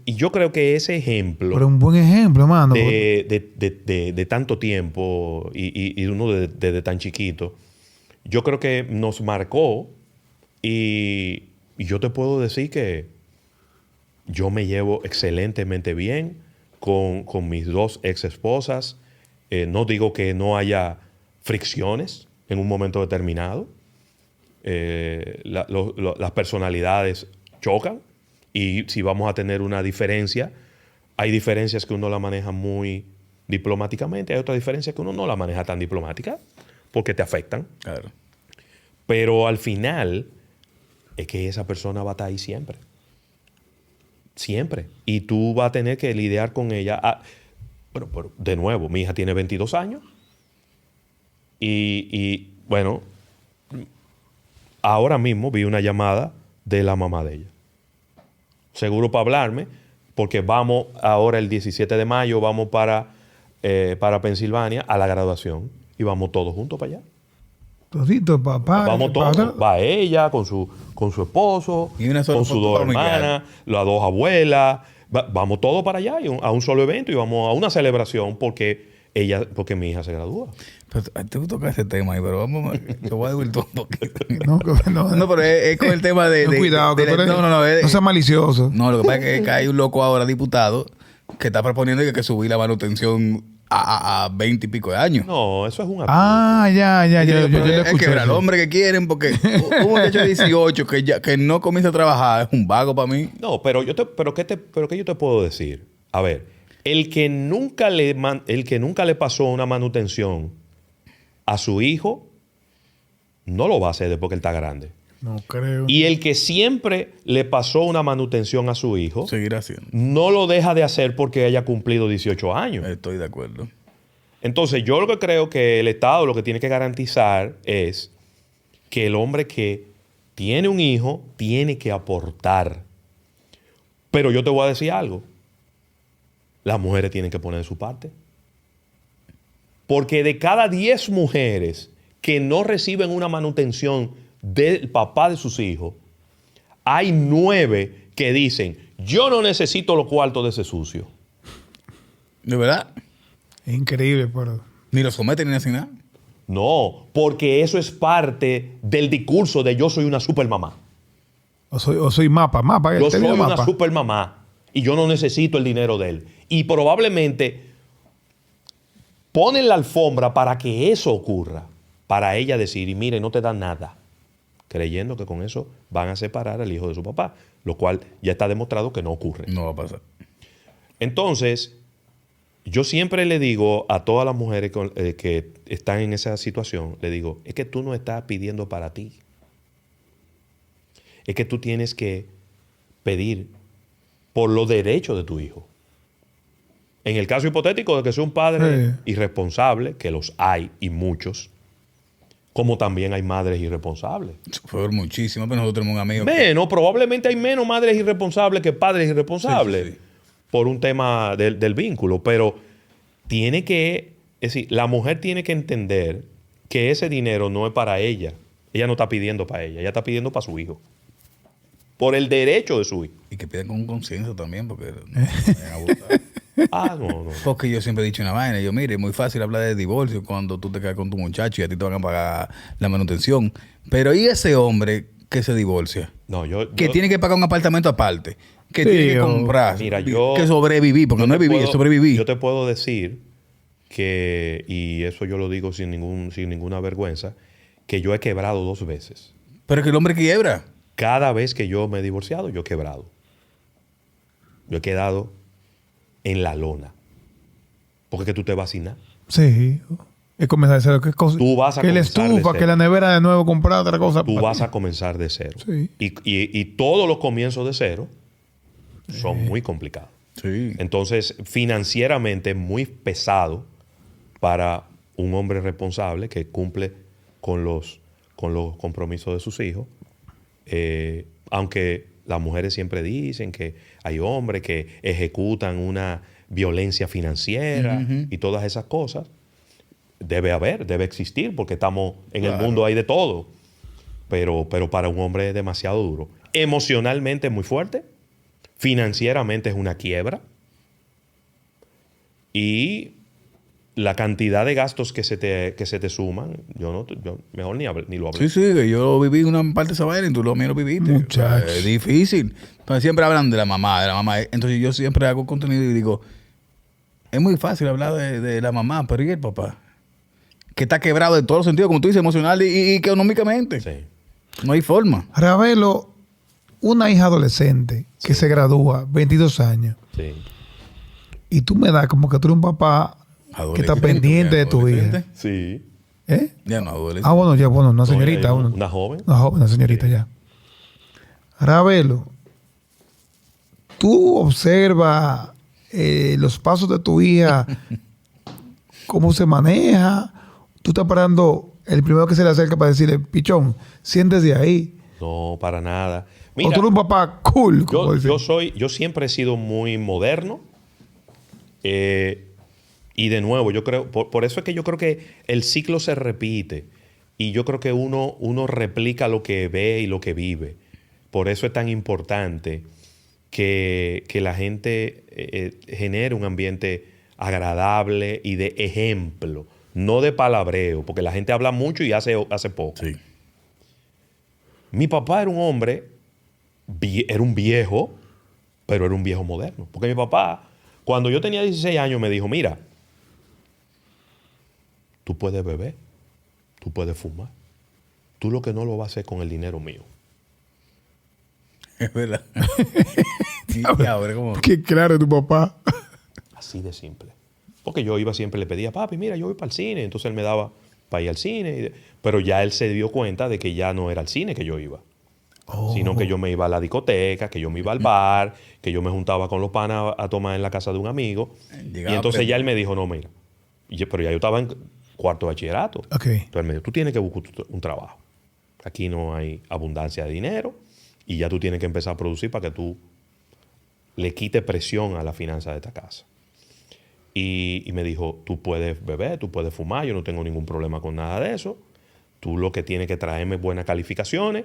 y yo creo que ese ejemplo Pero un buen ejemplo, hermano. de tanto tiempo y uno desde tan chiquito, yo creo que nos marcó, y yo te puedo decir que yo me llevo excelentemente bien con mis 2 ex esposas. No digo que no haya fricciones en un momento determinado. Las personalidades chocan, y si vamos a tener una diferencia, hay diferencias que uno la maneja muy diplomáticamente, hay otras diferencias que uno no la maneja tan diplomática porque te afectan. Claro. Pero al final es que esa persona va a estar ahí siempre. Siempre. Y tú vas a tener que lidiar con ella. Bueno, pero de nuevo, mi hija tiene 22 años. Y bueno, ahora mismo vi una llamada de la mamá de ella. Seguro para hablarme, porque vamos ahora el 17 de mayo, vamos para Pensilvania a la graduación. Y vamos todos juntos para allá. Todito, papá. Vamos todos. Va ella con su esposo, Y una sola con sus foto 2 familiar. hermanas, las 2 abuelas. Vamos todos para allá a un solo evento, y vamos a una celebración porque mi hija se gradúa. Pero te toca ese tema ahí, pero vamos, te voy a desvirtuar un poquito. No, No, pero es con el tema de... Ten cuidado, que de la- tú eres- no, no seas malicioso. No, lo que pasa es que hay un loco ahora, diputado, que está proponiendo que subir la manutención a 20 y pico de años. No, eso es un absurdo. Ah, ya. Yo Pero lo es escuché. que el eso. hombre que quieren, porque un muchacho de 18 que no comienza a trabajar es un vago para mí. No, pero ¿qué yo te puedo decir? A ver, el que nunca le pasó una manutención a su hijo, no lo va a hacer después que él está grande. No creo. Y el que siempre le pasó una manutención a su hijo, Seguir haciendo. no lo deja de hacer porque haya cumplido 18 años. Estoy de acuerdo. Entonces, yo lo que creo que el Estado lo que tiene que garantizar es que el hombre que tiene un hijo tiene que aportar. Pero yo te voy a decir algo. las mujeres tienen que poner de su parte. Porque de cada 10 mujeres que no reciben una manutención del papá de sus hijos, hay 9 que dicen, yo no necesito los cuartos de ese sucio. ¿De verdad? Es increíble, pero... Ni lo someten ni hacen nada. No, porque eso es parte del discurso de yo soy una supermamá. O soy mapa. Yo soy una mapa. supermamá y yo no necesito el dinero de él. Y probablemente ponen la alfombra para que eso ocurra. Para ella decir, y mire, no te dan nada. Creyendo que con eso van a separar al hijo de su papá. Lo cual ya está demostrado que no ocurre. No va a pasar. Entonces, yo siempre le digo a todas las mujeres que están en esa situación, le digo, es que tú no estás pidiendo para ti. Es que tú tienes que pedir por los derechos de tu hijo. En el caso hipotético de que sea un padre irresponsable, que los hay y muchos, como también hay madres irresponsables. Fue muchísimo, pero nosotros tenemos un amigo. Menos, probablemente hay menos madres irresponsables que padres irresponsables. Sí. Por un tema del vínculo, pero tiene que, es decir, la mujer tiene que entender que ese dinero no es para ella. Ella no está pidiendo para ella está pidiendo para su hijo. Por el derecho de su hijo. Y que pidan con conciencia también, porque no vayan a abusar. No. Porque yo siempre he dicho una vaina. Yo, mire, es muy fácil hablar de divorcio cuando tú te quedas con tu muchacho y a ti te van a pagar la manutención. Pero ¿y ese hombre que se divorcia? No, Que tiene que pagar un apartamento aparte. Que tiene que comprar. Mira, que sobrevivir, porque no es vivir, es sobrevivir. Yo te puedo decir que, y eso yo lo digo sin ninguna vergüenza, que yo he quebrado 2 veces. Pero es que el hombre quiebra. Cada vez que yo me he divorciado, yo he quebrado. Yo he quedado en la lona. Porque es que tú te vas sin nada. Sí. Es comenzar de cero. Tú vas a que la comenzar de estufa, cero. que la nevera de nuevo, comprar otra cosa. Tú vas a comenzar de cero. Sí. Y todos los comienzos de cero son muy complicados. Sí. Entonces, financieramente es muy pesado para un hombre responsable que cumple con los compromisos de sus hijos. Aunque las mujeres siempre dicen que hay hombres que ejecutan una violencia financiera y todas esas cosas. Debe existir, porque estamos en el mundo, hay de todo. Pero para un hombre es demasiado duro. Emocionalmente es muy fuerte. Financieramente es una quiebra. Y la cantidad de gastos que se te suman, yo mejor ni lo hablo. Sí, que yo viví una parte de esa vaina y tú lo mío lo viviste. Muchacho. Es difícil. Entonces siempre hablan de la mamá. Entonces yo siempre hago contenido y digo, es muy fácil hablar de la mamá, pero ¿y el papá? Que está quebrado en todos los sentidos, como tú dices, emocional y económicamente. Sí. No hay forma. Ravelo, una hija adolescente que se gradúa, 22 años, Sí. y tú me das como que tú eres un papá que está pendiente de tu hija. Sí. ¿Eh? Ya no, adolescente. Ah, bueno, ya, bueno, una señorita. No, una joven. una señorita ya. Ravelo, tú observas los pasos de tu hija, cómo se maneja. Tú estás parando el primero que se le acerca para decirle, pichón, siéntese ahí. No, para nada. O tú eres un papá cool. Como dicen. Yo siempre he sido muy moderno. Y de nuevo, yo creo, por eso es que yo creo que el ciclo se repite. Y yo creo que uno replica lo que ve y lo que vive. Por eso es tan importante que la gente genere un ambiente agradable y de ejemplo. No de palabreo, porque la gente habla mucho y hace poco. Sí. Mi papá era un hombre, era un viejo, pero era un viejo moderno. Porque mi papá, cuando yo tenía 16 años, me dijo, mira, tú puedes beber, tú puedes fumar. Tú lo que no lo vas a hacer con el dinero mío. Es verdad. Sí, ahora como... Qué claro tu papá. Así de simple. Porque yo iba siempre, le pedía, papi, mira, yo voy para el cine. Entonces él me daba para ir al cine. Pero ya él se dio cuenta de que ya no era al cine que yo iba. Sino que yo me iba a la discoteca, que yo me iba al bar, que yo me juntaba con los panas a tomar en la casa de un amigo. Llegaba Y entonces a ya él me dijo, no, mira. Pero ya yo estaba en cuarto de bachillerato. Ok. Entonces él me dijo, tú tienes que buscar un trabajo. Aquí no hay abundancia de dinero. Y ya tú tienes que empezar a producir para que tú le quites presión a la finanza de esta casa. y me dijo, tú puedes beber, tú puedes fumar, yo no tengo ningún problema con nada de eso. Tú lo que tienes que traerme es buenas calificaciones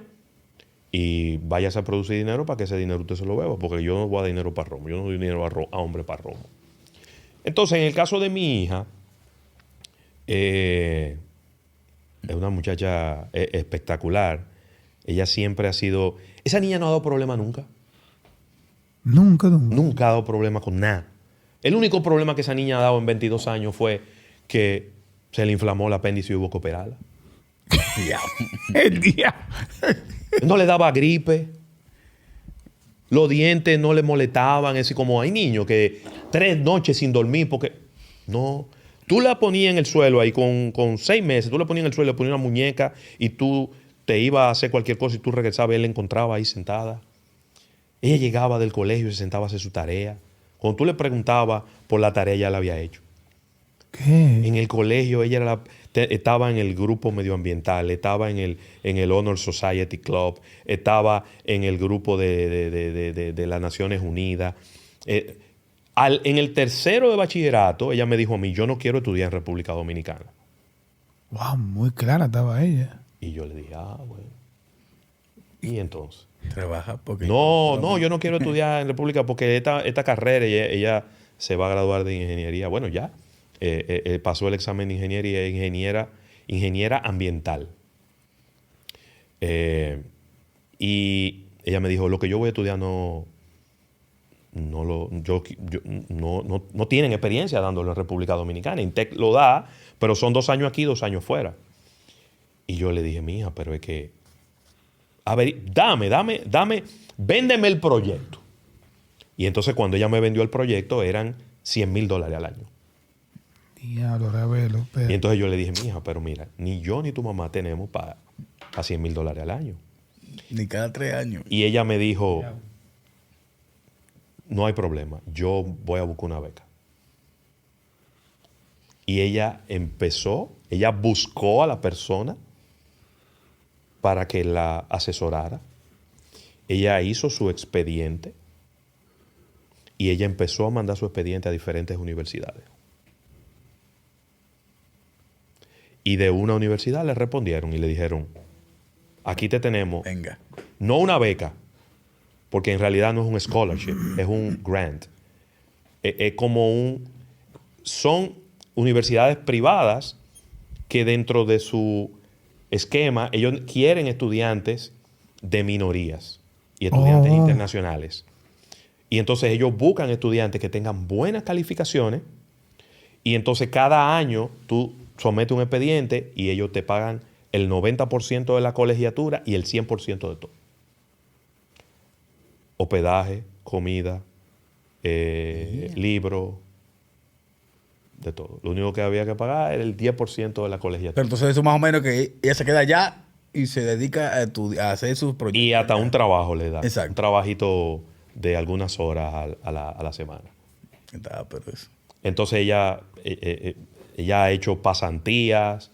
y vayas a producir dinero para que ese dinero usted se lo beba, porque yo no voy a dar dinero para romo, yo no doy dinero a hombre para romo. Entonces, en el caso de mi hija, es una muchacha espectacular. Ella siempre ha sido... Esa niña no ha dado problema nunca. Nunca. Nunca ha dado problema con nada. El único problema que esa niña ha dado en 22 años fue que se le inflamó el apéndice y hubo que operarla. El día. No le daba gripe. Los dientes no le molestaban. Es como hay niños que 3 noches sin dormir porque... No. Tú la ponías en el suelo ahí con 6 meses. Tú la ponías en el suelo, le ponías una muñeca y tú te ibas a hacer cualquier cosa y tú regresabas y él la encontraba ahí sentada. Ella llegaba del colegio y se sentaba a hacer su tarea. Cuando tú le preguntabas por la tarea, ya la había hecho. ¿Qué? En el colegio ella estaba en el grupo medioambiental, estaba en el Honor Society Club, estaba en el grupo de las Naciones Unidas. En el tercero de bachillerato, ella me dijo a mí, yo no quiero estudiar en República Dominicana. Wow, muy clara estaba ella. Y yo le dije, bueno. ¿Y entonces? Trabaja porque... No, yo no quiero estudiar en República porque esta carrera, ella se va a graduar de ingeniería. Bueno, ya. Pasó el examen de ingeniería, ingeniera ambiental. Y ella me dijo, lo que yo voy a estudiar no tienen experiencia dándolo en República Dominicana. Intec lo da, pero son 2 años aquí, 2 años fuera. Y yo le dije, mija, pero es que... A ver, dame, véndeme el proyecto. Y entonces cuando ella me vendió el proyecto eran $100,000 al año. Diablo, Ravelo. Pero... Y entonces yo le dije, mija, pero mira, ni yo ni tu mamá tenemos para $100,000 al año. Ni cada 3 años. Y ella me dijo, no hay problema, yo voy a buscar una beca. Y ella buscó a la persona para que la asesorara. Ella hizo su expediente y ella empezó a mandar su expediente a diferentes universidades. Y de una universidad le respondieron y le dijeron, aquí te tenemos. Venga. No una beca, porque en realidad no es un scholarship, es un grant. Es como son universidades privadas que dentro de su esquema, ellos quieren estudiantes de minorías y estudiantes internacionales. Y entonces ellos buscan estudiantes que tengan buenas calificaciones y entonces cada año tú sometes un expediente y ellos te pagan el 90% de la colegiatura y el 100% de todo. Hospedaje, comida, libro, de todo. Lo único que había que pagar era el 10% de la colegiatura. Pero entonces eso más o menos que ella se queda allá y se dedica a hacer sus proyectos. Y hasta un trabajo le da. Exacto. Un trabajito de algunas horas a la semana. Pero eso. Entonces ella ha hecho pasantías,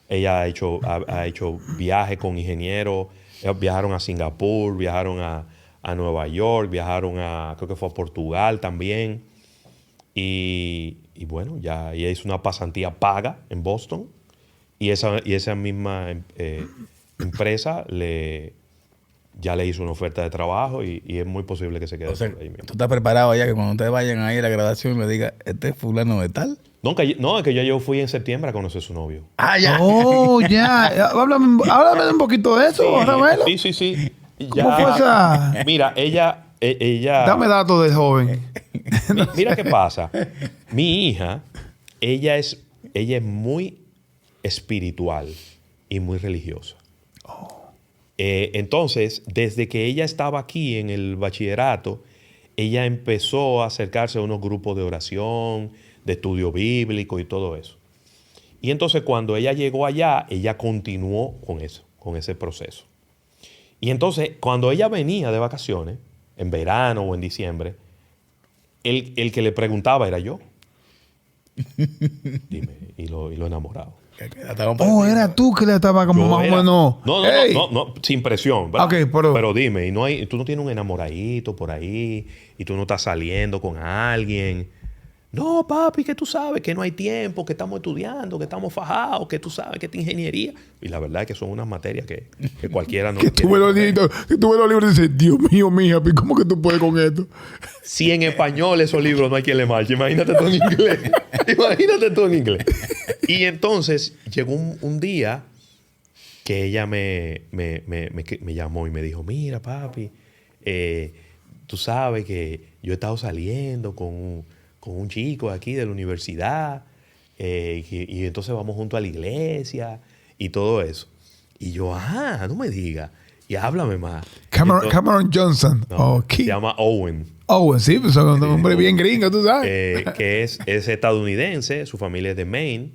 ella ha hecho viajes con ingenieros. Ellos viajaron a Singapur, viajaron a Nueva York, viajaron creo que fue a Portugal también. Y bueno, ya ella hizo una pasantía paga en Boston y esa misma empresa ya le hizo una oferta de trabajo y es muy posible que se quede ahí mismo. ¿Tú estás preparado ya que cuando ustedes vayan a ir a la graduación le diga, este es fulano de tal? No, es que yo fui en septiembre a conocer a su novio. ¡Ah, ya! Oh, ya. Háblame un poquito de eso, Ravelo. Sí. ¿Cómo fue esa? Mira, ella... Dame datos del joven. Mira qué pasa. Mi hija, ella es muy espiritual y muy religiosa. Entonces, desde que ella estaba aquí en el bachillerato, ella empezó a acercarse a unos grupos de oración, de estudio bíblico y todo eso. Y entonces cuando ella llegó allá, ella continuó con ese proceso. Y entonces, cuando ella venía de vacaciones, en verano o en diciembre, el que le preguntaba era yo. Dime, y lo enamorado. Era tú que le estaba como más o menos. No, sin presión, ¿verdad? Okay, pero dime, tú no tienes un enamoradito por ahí, y tú no estás saliendo con alguien. No, papi, que tú sabes que no hay tiempo, que estamos estudiando, que estamos fajados, que tú sabes que esta ingeniería. Y la verdad es que son unas materias que cualquiera no Que tú ves los libros y dices, Dios mío, mija, ¿cómo que tú puedes con esto? Si en español esos libros no hay quien le marche, imagínate tú en inglés. Imagínate tú en inglés. Y entonces llegó un día que ella me llamó y me dijo, mira, papi, tú sabes que yo he estado saliendo con un chico aquí de la universidad y entonces vamos junto a la iglesia y todo eso. Y yo, no me digas. Y háblame más. Cameron Johnson. No, se llama Owen. Owen, sí, pues son un hombre bien gringo, tú sabes. Que es estadounidense, su familia es de Maine,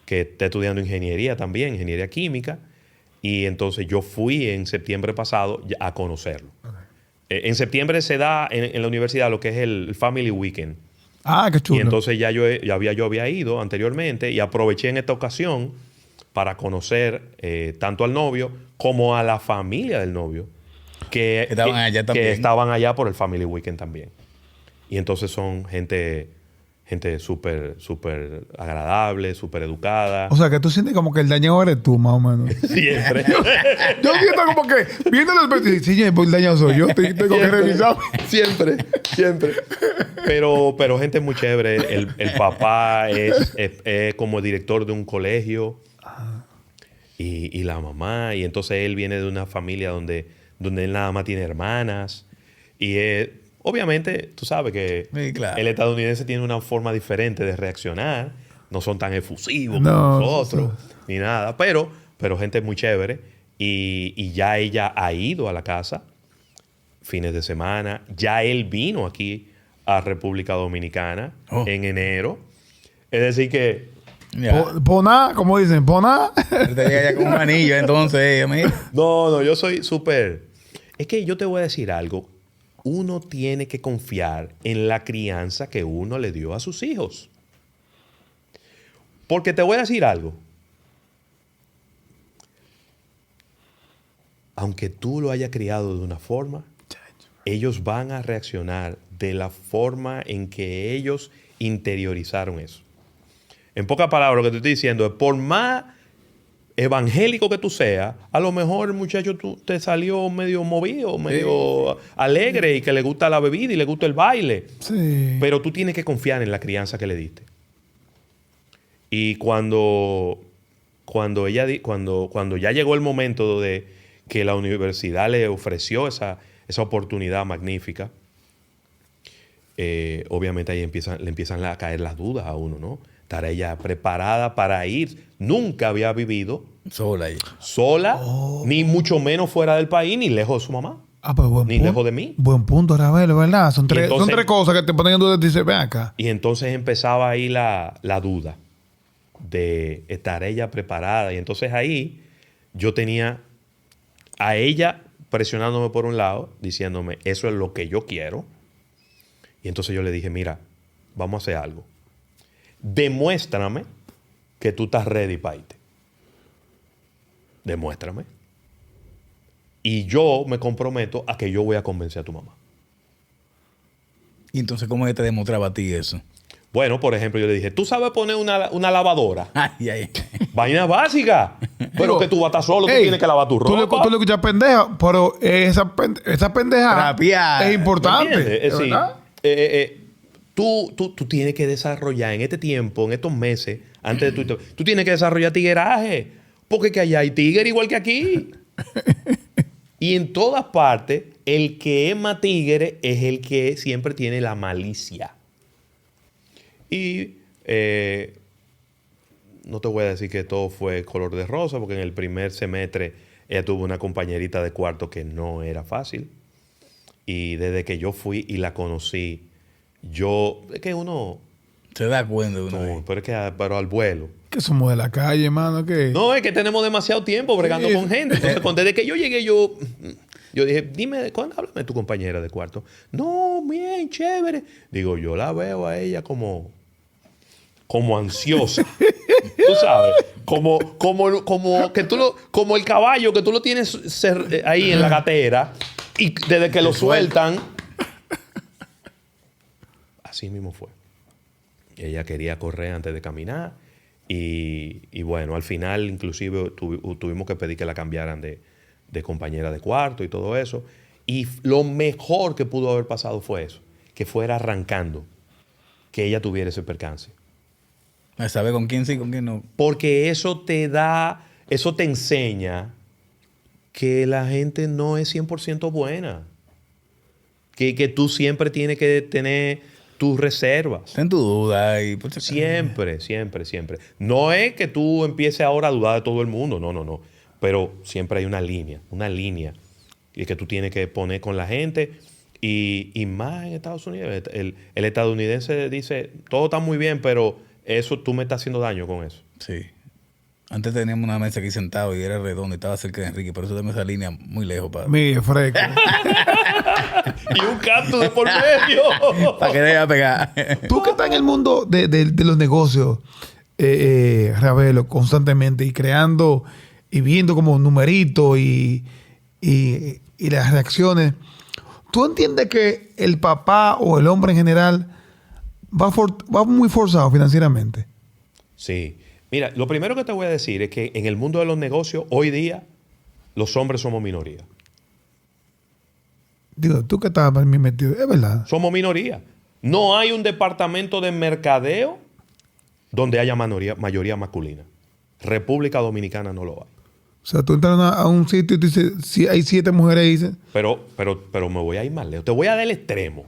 que está estudiando ingeniería también, ingeniería química. Y entonces yo fui en septiembre pasado a conocerlo. En septiembre se da en la universidad lo que es el Family Weekend. Qué chulo. Y entonces yo había ido anteriormente y aproveché en esta ocasión para conocer tanto al novio como a la familia del novio que estaban allá por el Family Weekend también. Y entonces son gente súper agradable, súper educada. O sea, que tú sientes como que el dañado eres tú, más o menos. Siempre. Yo siento como que, viéndolo el perfil, sí, el dañado soy yo, tengo que revisar. Siempre. Pero gente muy chévere. El papá es como director de un colegio. Y la mamá. Y entonces él viene de una familia donde él nada más tiene hermanas. Y obviamente, tú sabes que Sí, claro. el estadounidense tiene una forma diferente de reaccionar. No son tan efusivos No, como nosotros, ni nada. Pero gente muy chévere. Y ya ella ha ido a la casa fines de semana. Ya él vino aquí a República Dominicana en enero. Es decir que... Ya. Poná, como dicen, poná. Te llega ya con un anillo, entonces, mira. No, yo soy súper... Es que yo te voy a decir algo. Uno tiene que confiar en la crianza que uno le dio a sus hijos. Porque te voy a decir algo. Aunque tú lo hayas criado de una forma, ellos van a reaccionar de la forma en que ellos interiorizaron eso. En pocas palabras, lo que te estoy diciendo es, por más evangélico que tú seas, a lo mejor el muchacho te salió medio movido, medio alegre y que le gusta la bebida y le gusta el baile. Sí. Pero tú tienes que confiar en la crianza que le diste. Y cuando ya llegó el momento de que la universidad le ofreció esa oportunidad magnífica, obviamente ahí le empiezan a caer las dudas a uno, ¿no? Estar ella preparada para ir. Nunca había vivido sola, ni mucho menos fuera del país, ni lejos de su mamá, pues buen ni punto. lejos de mí. Buen punto, Ravelo, ¿verdad? Son tres cosas que te ponen en duda y te dicen, ven acá. Y entonces empezaba ahí la duda de estar ella preparada. Y entonces ahí yo tenía a ella presionándome por un lado, diciéndome, eso es lo que yo quiero. Y entonces yo le dije, mira, vamos a hacer algo. Demuéstrame que tú estás ready para irte. Demuéstrame. Y yo me comprometo a que yo voy a convencer a tu mamá. Y entonces, ¿cómo te demostraba a ti eso? Bueno, por ejemplo, yo le dije, ¿tú sabes poner una lavadora? Ay. Vaina básica. Pero que tú vas a estar solo, tú tienes que lavar tu ropa. Tú le escuchas pendeja, pero esa pendeja Rapear. es importante. Sí. ¿Verdad? Tú tienes que desarrollar en este tiempo, en estos meses, antes de tú tienes que desarrollar tigueraje. Porque que allá hay tigre igual que aquí. Y en todas partes, el que es más tigre es el que siempre tiene la malicia. Y no te voy a decir que todo fue color de rosa, porque en el primer semestre ella tuvo una compañerita de cuarto que no era fácil. Y desde que yo fui y la conocí, es que uno... Se da cuenta de uno. No, pero al vuelo. Que somos de la calle, mano. ¿Qué? No, es que tenemos demasiado tiempo bregando con gente. Entonces, desde que yo llegué, yo dije, dime, háblame de tu compañera de cuarto. No, bien, chévere. Digo, yo la veo a ella como ansiosa. Tú sabes, como el caballo que tú lo tienes ahí en la gatera y desde que lo sueltan, así mismo fue. Ella quería correr antes de caminar. Y bueno, al final inclusive tuvimos que pedir que la cambiaran de compañera de cuarto y todo eso. Y lo mejor que pudo haber pasado fue eso, que fuera arrancando, que ella tuviera ese percance. A saber con quién sí, con quién no. Porque eso te enseña que la gente no es 100% buena. Que tú siempre tienes que tener tus reservas. Ten tu duda y pues, Siempre, siempre, siempre. No es que tú empieces ahora a dudar de todo el mundo, no. Pero siempre hay una línea. Y que tú tienes que poner con la gente. Y más en Estados Unidos. El estadounidense dice, todo está muy bien, pero eso tú me estás haciendo daño con eso. Sí. Antes teníamos una mesa aquí sentado y era redondo y estaba cerca de Enrique, por eso tenemos esa línea muy lejos para Mire, fresco. Y un cactus de por medio. para que deje pegar. Tú que estás en el mundo de los negocios, Ravelo, constantemente y creando y viendo como numeritos y las reacciones, ¿tú entiendes que el papá o el hombre en general va muy forzado financieramente? Sí. Mira, lo primero que te voy a decir es que en el mundo de los negocios, hoy día, los hombres somos minoría. Digo, tú que estás metido, es verdad. Somos minoría. No hay un departamento de mercadeo donde haya mayoría masculina. República Dominicana no lo hay. O sea, tú entras a un sitio y tú dices, si hay 7 mujeres y dices, Pero me voy a ir más lejos. Te voy a dar el extremo.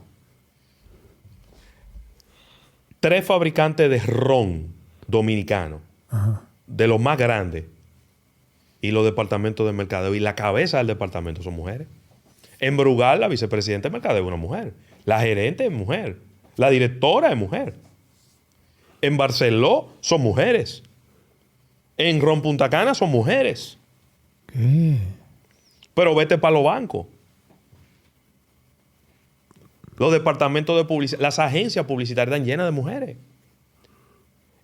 3 fabricantes de ron dominicanos, de los más grandes, y los departamentos de mercadeo, y la cabeza del departamento son mujeres. En Brugal, la vicepresidenta de mercadeo es una mujer. La gerente es mujer. La directora es mujer. En Barceló son mujeres. En Ron Punta Cana son mujeres. ¿qué? Pero vete para los bancos. Los departamentos de publicidad, las agencias publicitarias están llenas de mujeres.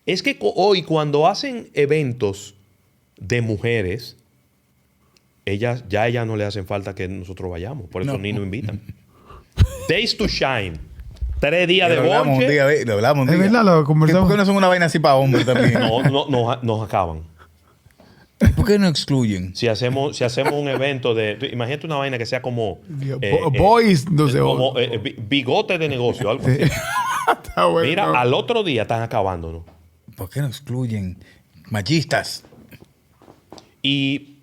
Es que hoy cuando hacen eventos de mujeres, ellas no le hacen falta que nosotros vayamos. Por eso No. ni nos invitan. Days to Shine. 3 días de Lo hablamos un bonche. día, lo hablamos un Es día. verdad, lo conversamos. ¿Por qué no son una vaina así para hombres también? Nos acaban. ¿Por qué no excluyen? Si hacemos un evento imagínate una vaina que sea como... Boys, no sé. como bigote de negocio, algo así. Está bueno. Mira, al otro día están acabándonos. ¿Por qué no excluyen? Machistas. Y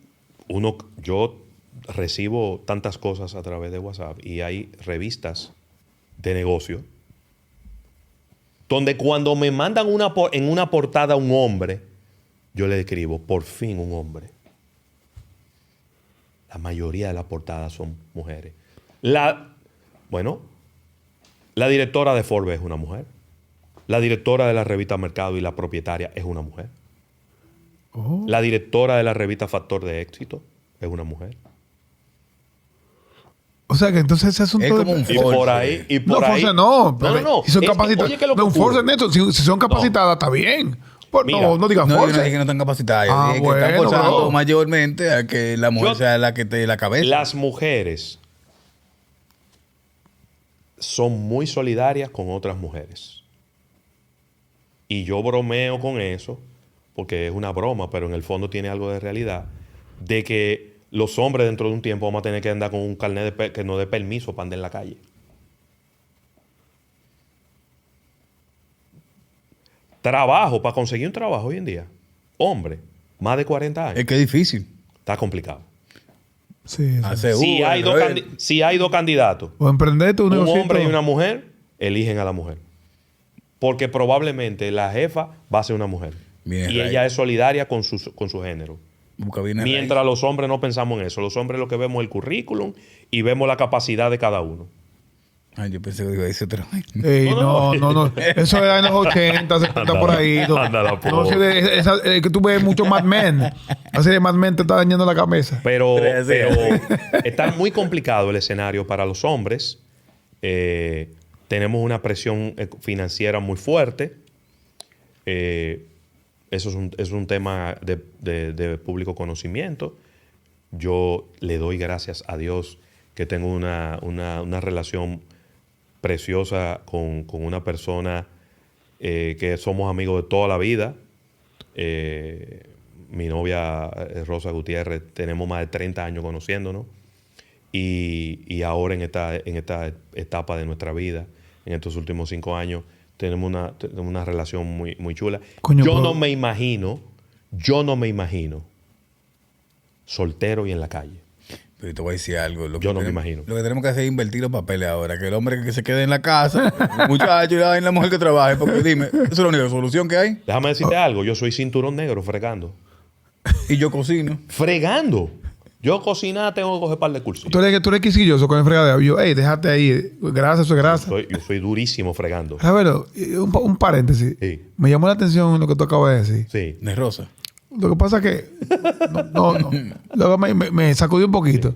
yo recibo tantas cosas a través de WhatsApp y hay revistas de negocio donde cuando me mandan en una portada un hombre, yo le escribo, por fin un hombre. La mayoría de las portadas son mujeres. La directora de Forbes es una mujer. La directora de la revista Mercado y la propietaria es una mujer. Oh. La directora de la revista Factor de Éxito es una mujer. O sea que entonces ese asunto Es como un Y por ahí, no, force no. No. Si son Es que, capacitadas. oye, ¿qué es lo que No, ocurre? force neto. Si son capacitadas, está bien. Pues Mira, no digas No, yo no force. dije que no están capacitadas. Yo Ah, dije que están bueno, forzando bro. mayormente a que la mujer Yo- sea la que esté de la cabeza. Las mujeres son muy solidarias con otras mujeres. Y yo bromeo con eso, porque es una broma, pero en el fondo tiene algo de realidad, de que los hombres dentro de un tiempo vamos a tener que andar con un carnet que nos dé permiso para andar en la calle. Trabajo, para conseguir un trabajo hoy en día, hombre, más de 40 años, Es que es difícil. está complicado. Sí, sí. Hace Si Uber, hay, si hay dos candidatos, O emprender tu un negocio. hombre y una mujer, eligen a la mujer. Porque probablemente la jefa va a ser una mujer. Bien, y Ray. ella es solidaria con su género. Busca bien a Mientras los hombres no pensamos en eso. Los hombres lo que vemos es el currículum y vemos la capacidad de cada uno. Ay, yo pensé que iba a decir otra vaina. Ey, no. Eso era en los 80, 70 por ahí. No, Ándala, no sé, que tú ves mucho Mad Men. Así de Mad Men te está dañando la cabeza. Pero Sí. está muy complicado el escenario para los hombres. Tenemos una presión financiera muy fuerte. Eso es un tema de público conocimiento. Yo le doy gracias a Dios que tengo una relación preciosa con una persona que somos amigos de toda la vida. Mi novia Rosa Gutiérrez, tenemos más de 30 años conociéndonos. Y ahora en esta etapa de nuestra vida, en estos últimos 5 años, tenemos una relación muy, muy chula. Coño, yo no me imagino soltero y en la calle. Pero te voy a decir algo. Yo no me imagino. Lo que tenemos que hacer es invertir los papeles ahora. Que el hombre que se quede en la casa, el muchacho y la mujer que trabaje. Porque dime, esa es la única solución que hay. Déjame decirte algo. Yo soy cinturón negro fregando. Y yo cocino. Fregando. Yo cocinar tengo que coger par de cursos. Tú eres quisquilloso con el fregadero. Yo, déjate ahí. Grasa, eso es grasa. Yo soy durísimo fregando. Ravelo, un paréntesis. Sí. Me llamó la atención lo que tú acabas de decir. Sí. De rosa. Lo que pasa es que... No. Luego me sacudió un poquito.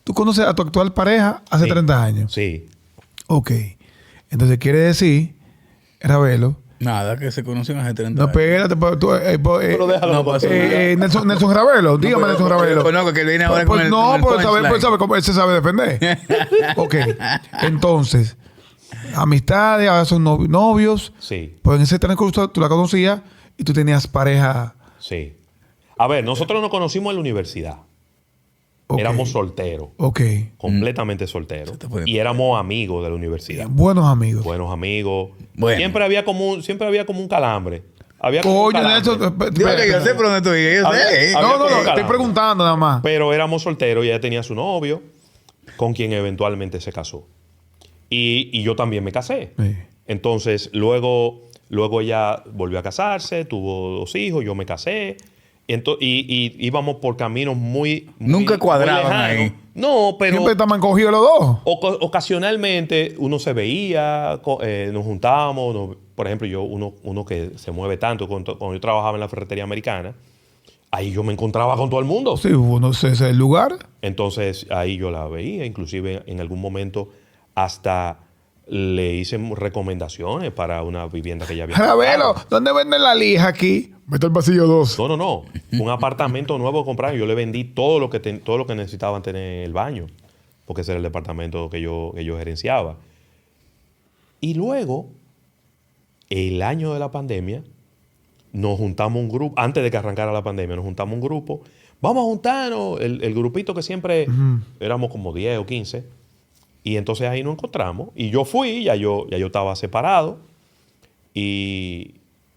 Tú conoces a tu actual pareja hace Sí. 30 años. Sí. Ok. Entonces quiere decir, Ravelo... Nada, que se conocen hace 30 No, años. espérate. Pero déjalo. No, pues, Nelson Ravelo. Dígame, Nelson Ravelo. Pues no, que él viene ahora Pues con el no, con el pues sabe punchline. cómo él se sabe defender. Ok. Entonces, amistades, ahora son novios. Sí. Pues en ese transcurso tú la conocías y tú tenías pareja. Sí. A ver, nosotros nos conocimos en la universidad. Ok. Éramos solteros. Ok. Completamente solteros. Se te puede- Y éramos amigos de la universidad. Buenos amigos. Buenos amigos. Bueno. Siempre había como un calambre. Había como un Coño, calambre. Nelson. Digo que yo sé por dónde tú vives. Yo Había- sé. había- No, como un estoy calambre. preguntando nada más. Pero éramos solteros y ella tenía su novio, con quien eventualmente se casó. Y yo también me casé. Sí. Entonces, luego ella volvió a casarse, tuvo 2 hijos, yo me casé. Y íbamos por caminos muy Nunca cuadraban lejanos. ahí. No, pero Siempre estaban cogidos los dos. ocasionalmente uno se veía, nos juntábamos. Por ejemplo, uno que se mueve tanto, cuando yo trabajaba en la ferretería americana, ahí yo me encontraba con todo el mundo. Sí, no sé, ese es el lugar. Entonces ahí yo la veía, inclusive en algún momento hasta le hice recomendaciones para una vivienda que ya había Ravelo, comprado. ¿dónde venden la lija aquí? Vete al pasillo 2. No. Un apartamento nuevo comprado. Yo le vendí todo lo que necesitaban tener en el baño, porque ese era el departamento que yo gerenciaba. Y luego, el año de la pandemia, nos juntamos un grupo, antes de que arrancara la pandemia, nos juntamos un grupo. Vamos a juntarnos, el grupito que siempre éramos como 10 o 15. Y entonces ahí nos encontramos. Y yo fui, ya yo estaba separado.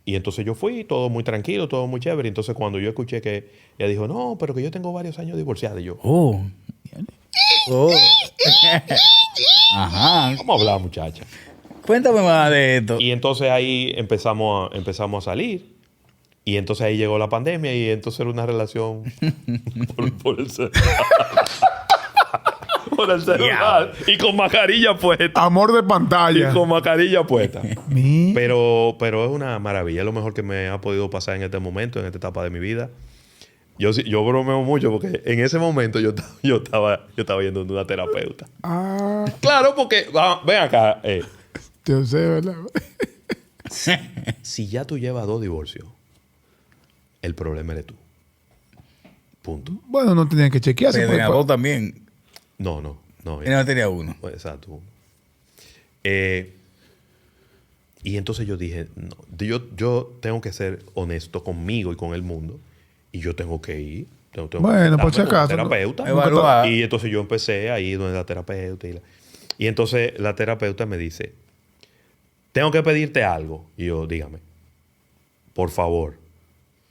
Y entonces yo fui, todo muy tranquilo, todo muy chévere. Entonces cuando yo escuché que ella dijo, no, pero que yo tengo varios años divorciada. Y yo, Oh. Ajá. ¿cómo hablar, muchacha? Cuéntame más de esto. Y entonces ahí empezamos a salir. Y entonces ahí llegó la pandemia y entonces era una relación por el celular. Por el celular. Y con mascarilla puesta. Amor de Y pantalla. con mascarilla puesta. Mi- Pero es una maravilla. Es lo mejor que me ha podido pasar en este momento, en esta etapa de mi vida. Yo bromeo mucho porque en ese momento yo estaba yendo a una terapeuta. Ah, Claro, porque ven acá. yo sé, ¿verdad? Si ya tú llevas 2 divorcios, el problema eres tú. Punto. Bueno, no tenían que chequearse. Pero pues, tenía dos también. No. Y no tenía uno. Pues, exacto. Y entonces yo dije, no, yo tengo que ser honesto conmigo y con el mundo. Y yo tengo que ir. Tengo que Bueno, por si sentarme con un acaso, ¿no? terapeuta. Evaluar. Y entonces yo empecé a ir donde la terapeuta. Y entonces la terapeuta me dice, tengo que pedirte algo. Y yo, dígame, por favor,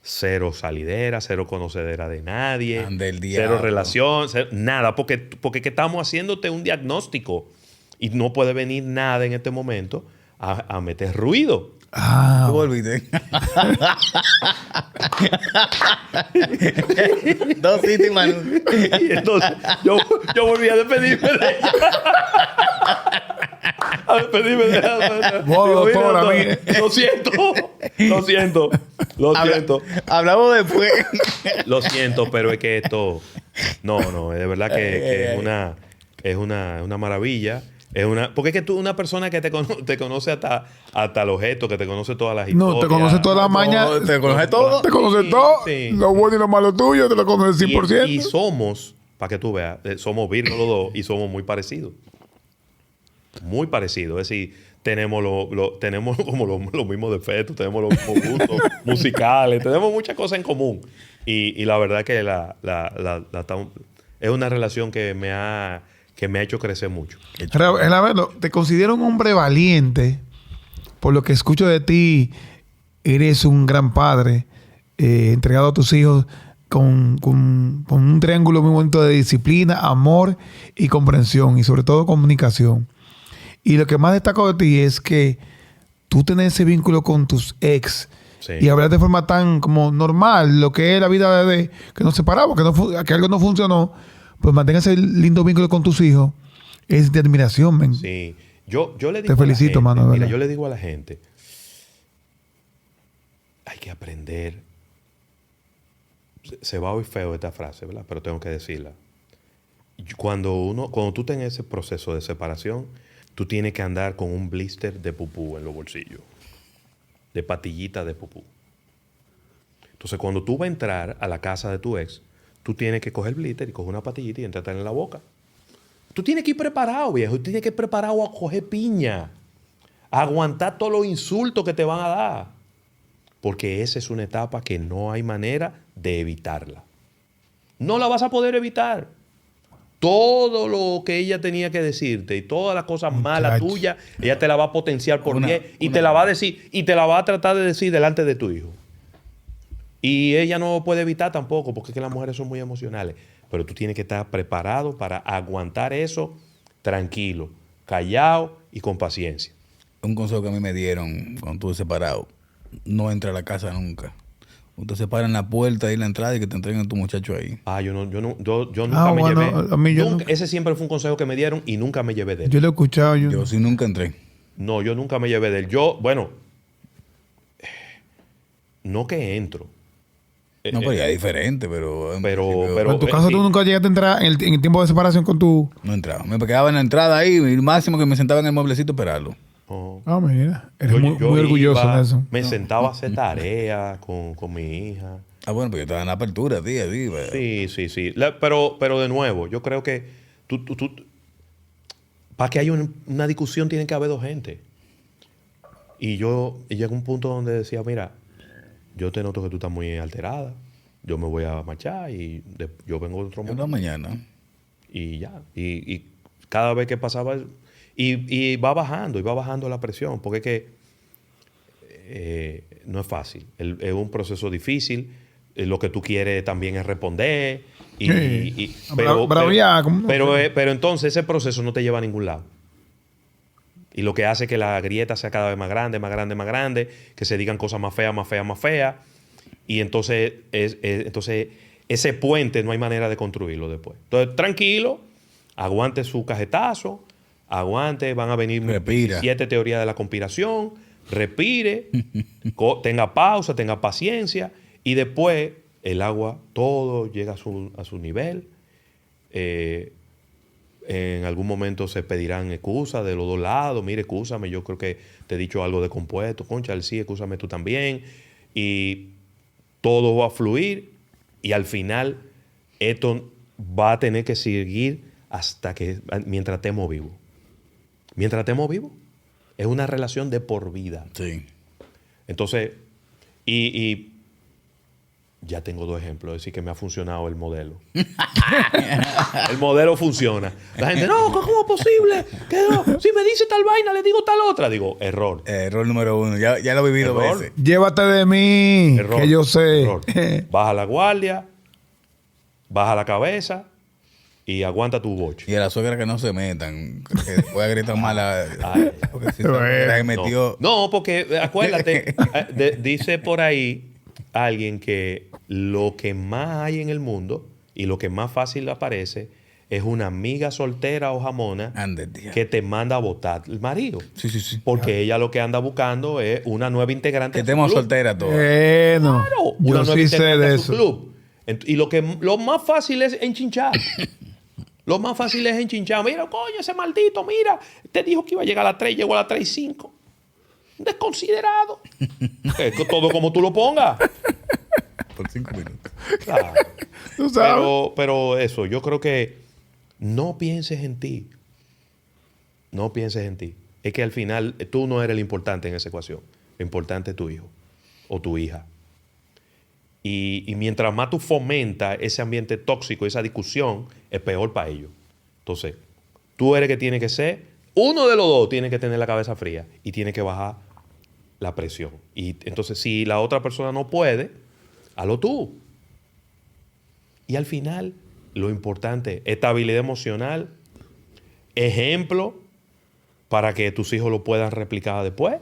0 salidera, 0 conocedera de nadie, Ande el 0 diablo. relación, nada, porque que estamos haciéndote un diagnóstico y no puede venir nada en este momento a meter ruido. Ah, Tú volviste. 2 sitios, Manu. Y entonces yo volví a despedirme de ella. A despedirme de ella. Wow, Digo, doctora, mira, mire. Lo siento. Hablamos después. Lo siento, pero es que esto... No, es de verdad que es una maravilla. Porque es que tú, una persona que te conoce hasta el objeto, que te conoce todas las historias. no, te conoce todas las mañas. ¿Te conoce todo? Te conoce Sí, todo. sí. Lo bueno y lo malo tuyo, te lo conoce 100%. Y somos, para que tú veas, somos Virgo los dos y somos muy parecidos. Muy parecidos. Es decir, tenemos tenemos como los mismos defectos, tenemos los mismos gustos musicales, tenemos muchas cosas en común. Y la verdad que es una relación que me ha hecho crecer mucho. Gerardo, te considero un hombre valiente. Por lo que escucho de ti, eres un gran padre, entregado a tus hijos con un triángulo muy bonito de disciplina, amor y comprensión, y sobre todo comunicación. Y lo que más destaco de ti es que tú tenés ese vínculo con tus ex, Sí. y hablar de forma tan como normal lo que es la vida de que nos separamos, que algo no funcionó, pues mantenga ese lindo vínculo con tus hijos. Es de admiración, men. Sí. Yo le digo Te felicito, a la gente, mano, mira, ¿verdad? yo le digo a la gente, hay que aprender. Se va a oír feo esta frase, ¿verdad? Pero tengo que decirla. Cuando tú tengas ese proceso de separación, tú tienes que andar con un blister de pupú en los bolsillos. De patillita de pupú. Entonces, cuando tú vas a entrar a la casa de tu ex, tú tienes que coger el blister y coger una patillita y entrarte en la boca. Tú tienes que ir preparado, viejo. Tú tienes que ir preparado a coger piña. A aguantar todos los insultos que te van a dar. Porque esa es una etapa que no hay manera de evitarla. No la vas a poder evitar. Todo lo que ella tenía que decirte y todas las cosas malas tuyas, ella te la va a potenciar por 10 y te la va a decir y te la va a tratar de decir delante de tu hijo. Y ella no puede evitar tampoco, porque es que las mujeres son muy emocionales. Pero tú tienes que estar preparado para aguantar eso tranquilo, callado y con paciencia. Un consejo que a mí me dieron cuando estuve separado: no entra a la casa nunca. Usted se para en la puerta y en la entrada y que te entreguen a tu muchacho ahí. Yo nunca me bueno, llevé. a mí yo Nunca- nunca- ese siempre fue un consejo que me dieron y nunca me llevé de él. Yo lo he escuchado. Yo sí nunca entré. No, yo nunca me llevé de él. No que entro. No, pero ya es diferente, pero... Pero en tu caso, sí. tú nunca llegaste a entrar en el tiempo de separación con tu... No entraba. Me quedaba en la entrada ahí y máximo que me sentaba en el mueblecito a esperarlo. Oh. Ah, mira. Eres muy Yo orgulloso iba, de eso. Me sentaba a hacer tareas con mi hija. Ah, bueno, pues yo estaba en la apertura, tío. Sí. Pero de nuevo, yo creo que para que haya una discusión tiene que haber dos gente. Y llegué a un punto donde decía, mira, yo te noto que tú estás muy alterada. Yo me voy a marchar y yo vengo de otro En mundo. la mañana. Y ya. Y cada vez que pasaba... Y va bajando la presión. Porque es que no es fácil. Es un proceso difícil. Lo que tú quieres también es responder. Pero entonces ese proceso no te lleva a ningún lado. Y lo que hace que la grieta sea cada vez más grande, más grande, más grande, que se digan cosas más feas, más feas, más feas. Y entonces ese puente no hay manera de construirlo después. Entonces, tranquilo, aguante su cajetazo, aguante, van a venir Respira. 7 teorías de la conspiración, respire, tenga pausa, tenga paciencia, y después el agua, todo llega a su nivel. En algún momento se pedirán excusas de los dos lados. Mire, excúsame, yo creo que te he dicho algo de compuesto. Concha, sí, excúsame tú también. Y todo va a fluir. Y al final, esto va a tener que seguir mientras estemos vivos. Mientras estemos vivos. Es una relación de por vida. Sí. Entonces, y ya tengo 2 ejemplos, es decir, que me ha funcionado el modelo. El modelo funciona. La gente, no, ¿cómo es posible? Que no? Si me dice tal vaina, le digo tal otra. Digo, error. Error número 1. Ya lo he vivido Error. veces. Llévate de mí, Error. que yo sé. Error. Baja la guardia, baja la cabeza y aguanta tu boche. Y a la suegra que no se metan. Que después gritar mal. Ay. Porque si se metió... No, porque acuérdate, dice por ahí alguien que lo que más hay en el mundo y lo que más fácil aparece es una amiga soltera o jamona Ande, tía. que te manda a votar el marido. Sí. Porque ella lo que anda buscando es una nueva integrante. Que a su estemos club. solteras todas. Bueno, Claro, yo una nueva sí sé integrante de a su eso. club. Y lo más fácil es enchinchar. Lo más fácil es enchinchar. Mira, coño, ese maldito, mira, te dijo que iba a llegar a las 3, llegó a las 3:05. Desconsiderado. Todo como tú lo pongas. Por 5 minutos. Claro. Tú sabes. Pero eso, yo creo que no pienses en ti. No pienses en ti. es que al final tú no eres el importante en esa ecuación. Lo importante es tu hijo o tu hija. Y mientras más tú fomentas ese ambiente tóxico, esa discusión, es peor para ellos. Entonces, tú eres que tiene que ser, uno de los dos tiene que tener la cabeza fría y tiene que bajar la presión. Y entonces, si la otra persona no puede, hazlo tú. Y al final, lo importante, estabilidad emocional, ejemplo para que tus hijos lo puedan replicar después.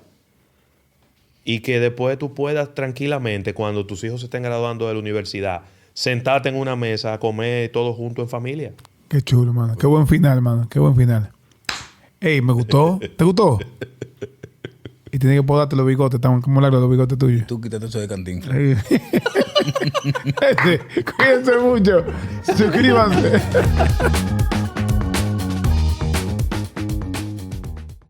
Y que después tú puedas tranquilamente, cuando tus hijos se estén graduando de la universidad, sentarte en una mesa a comer todos juntos en familia. Qué chulo, mano. Qué buen final, mano. Qué buen final. Ey, me gustó. ¿Te gustó? Y tienes que podarte los bigotes. Están como largos los bigotes tuyos. Tú quítate eso de Cantinflas. Cuídense mucho. Suscríbanse.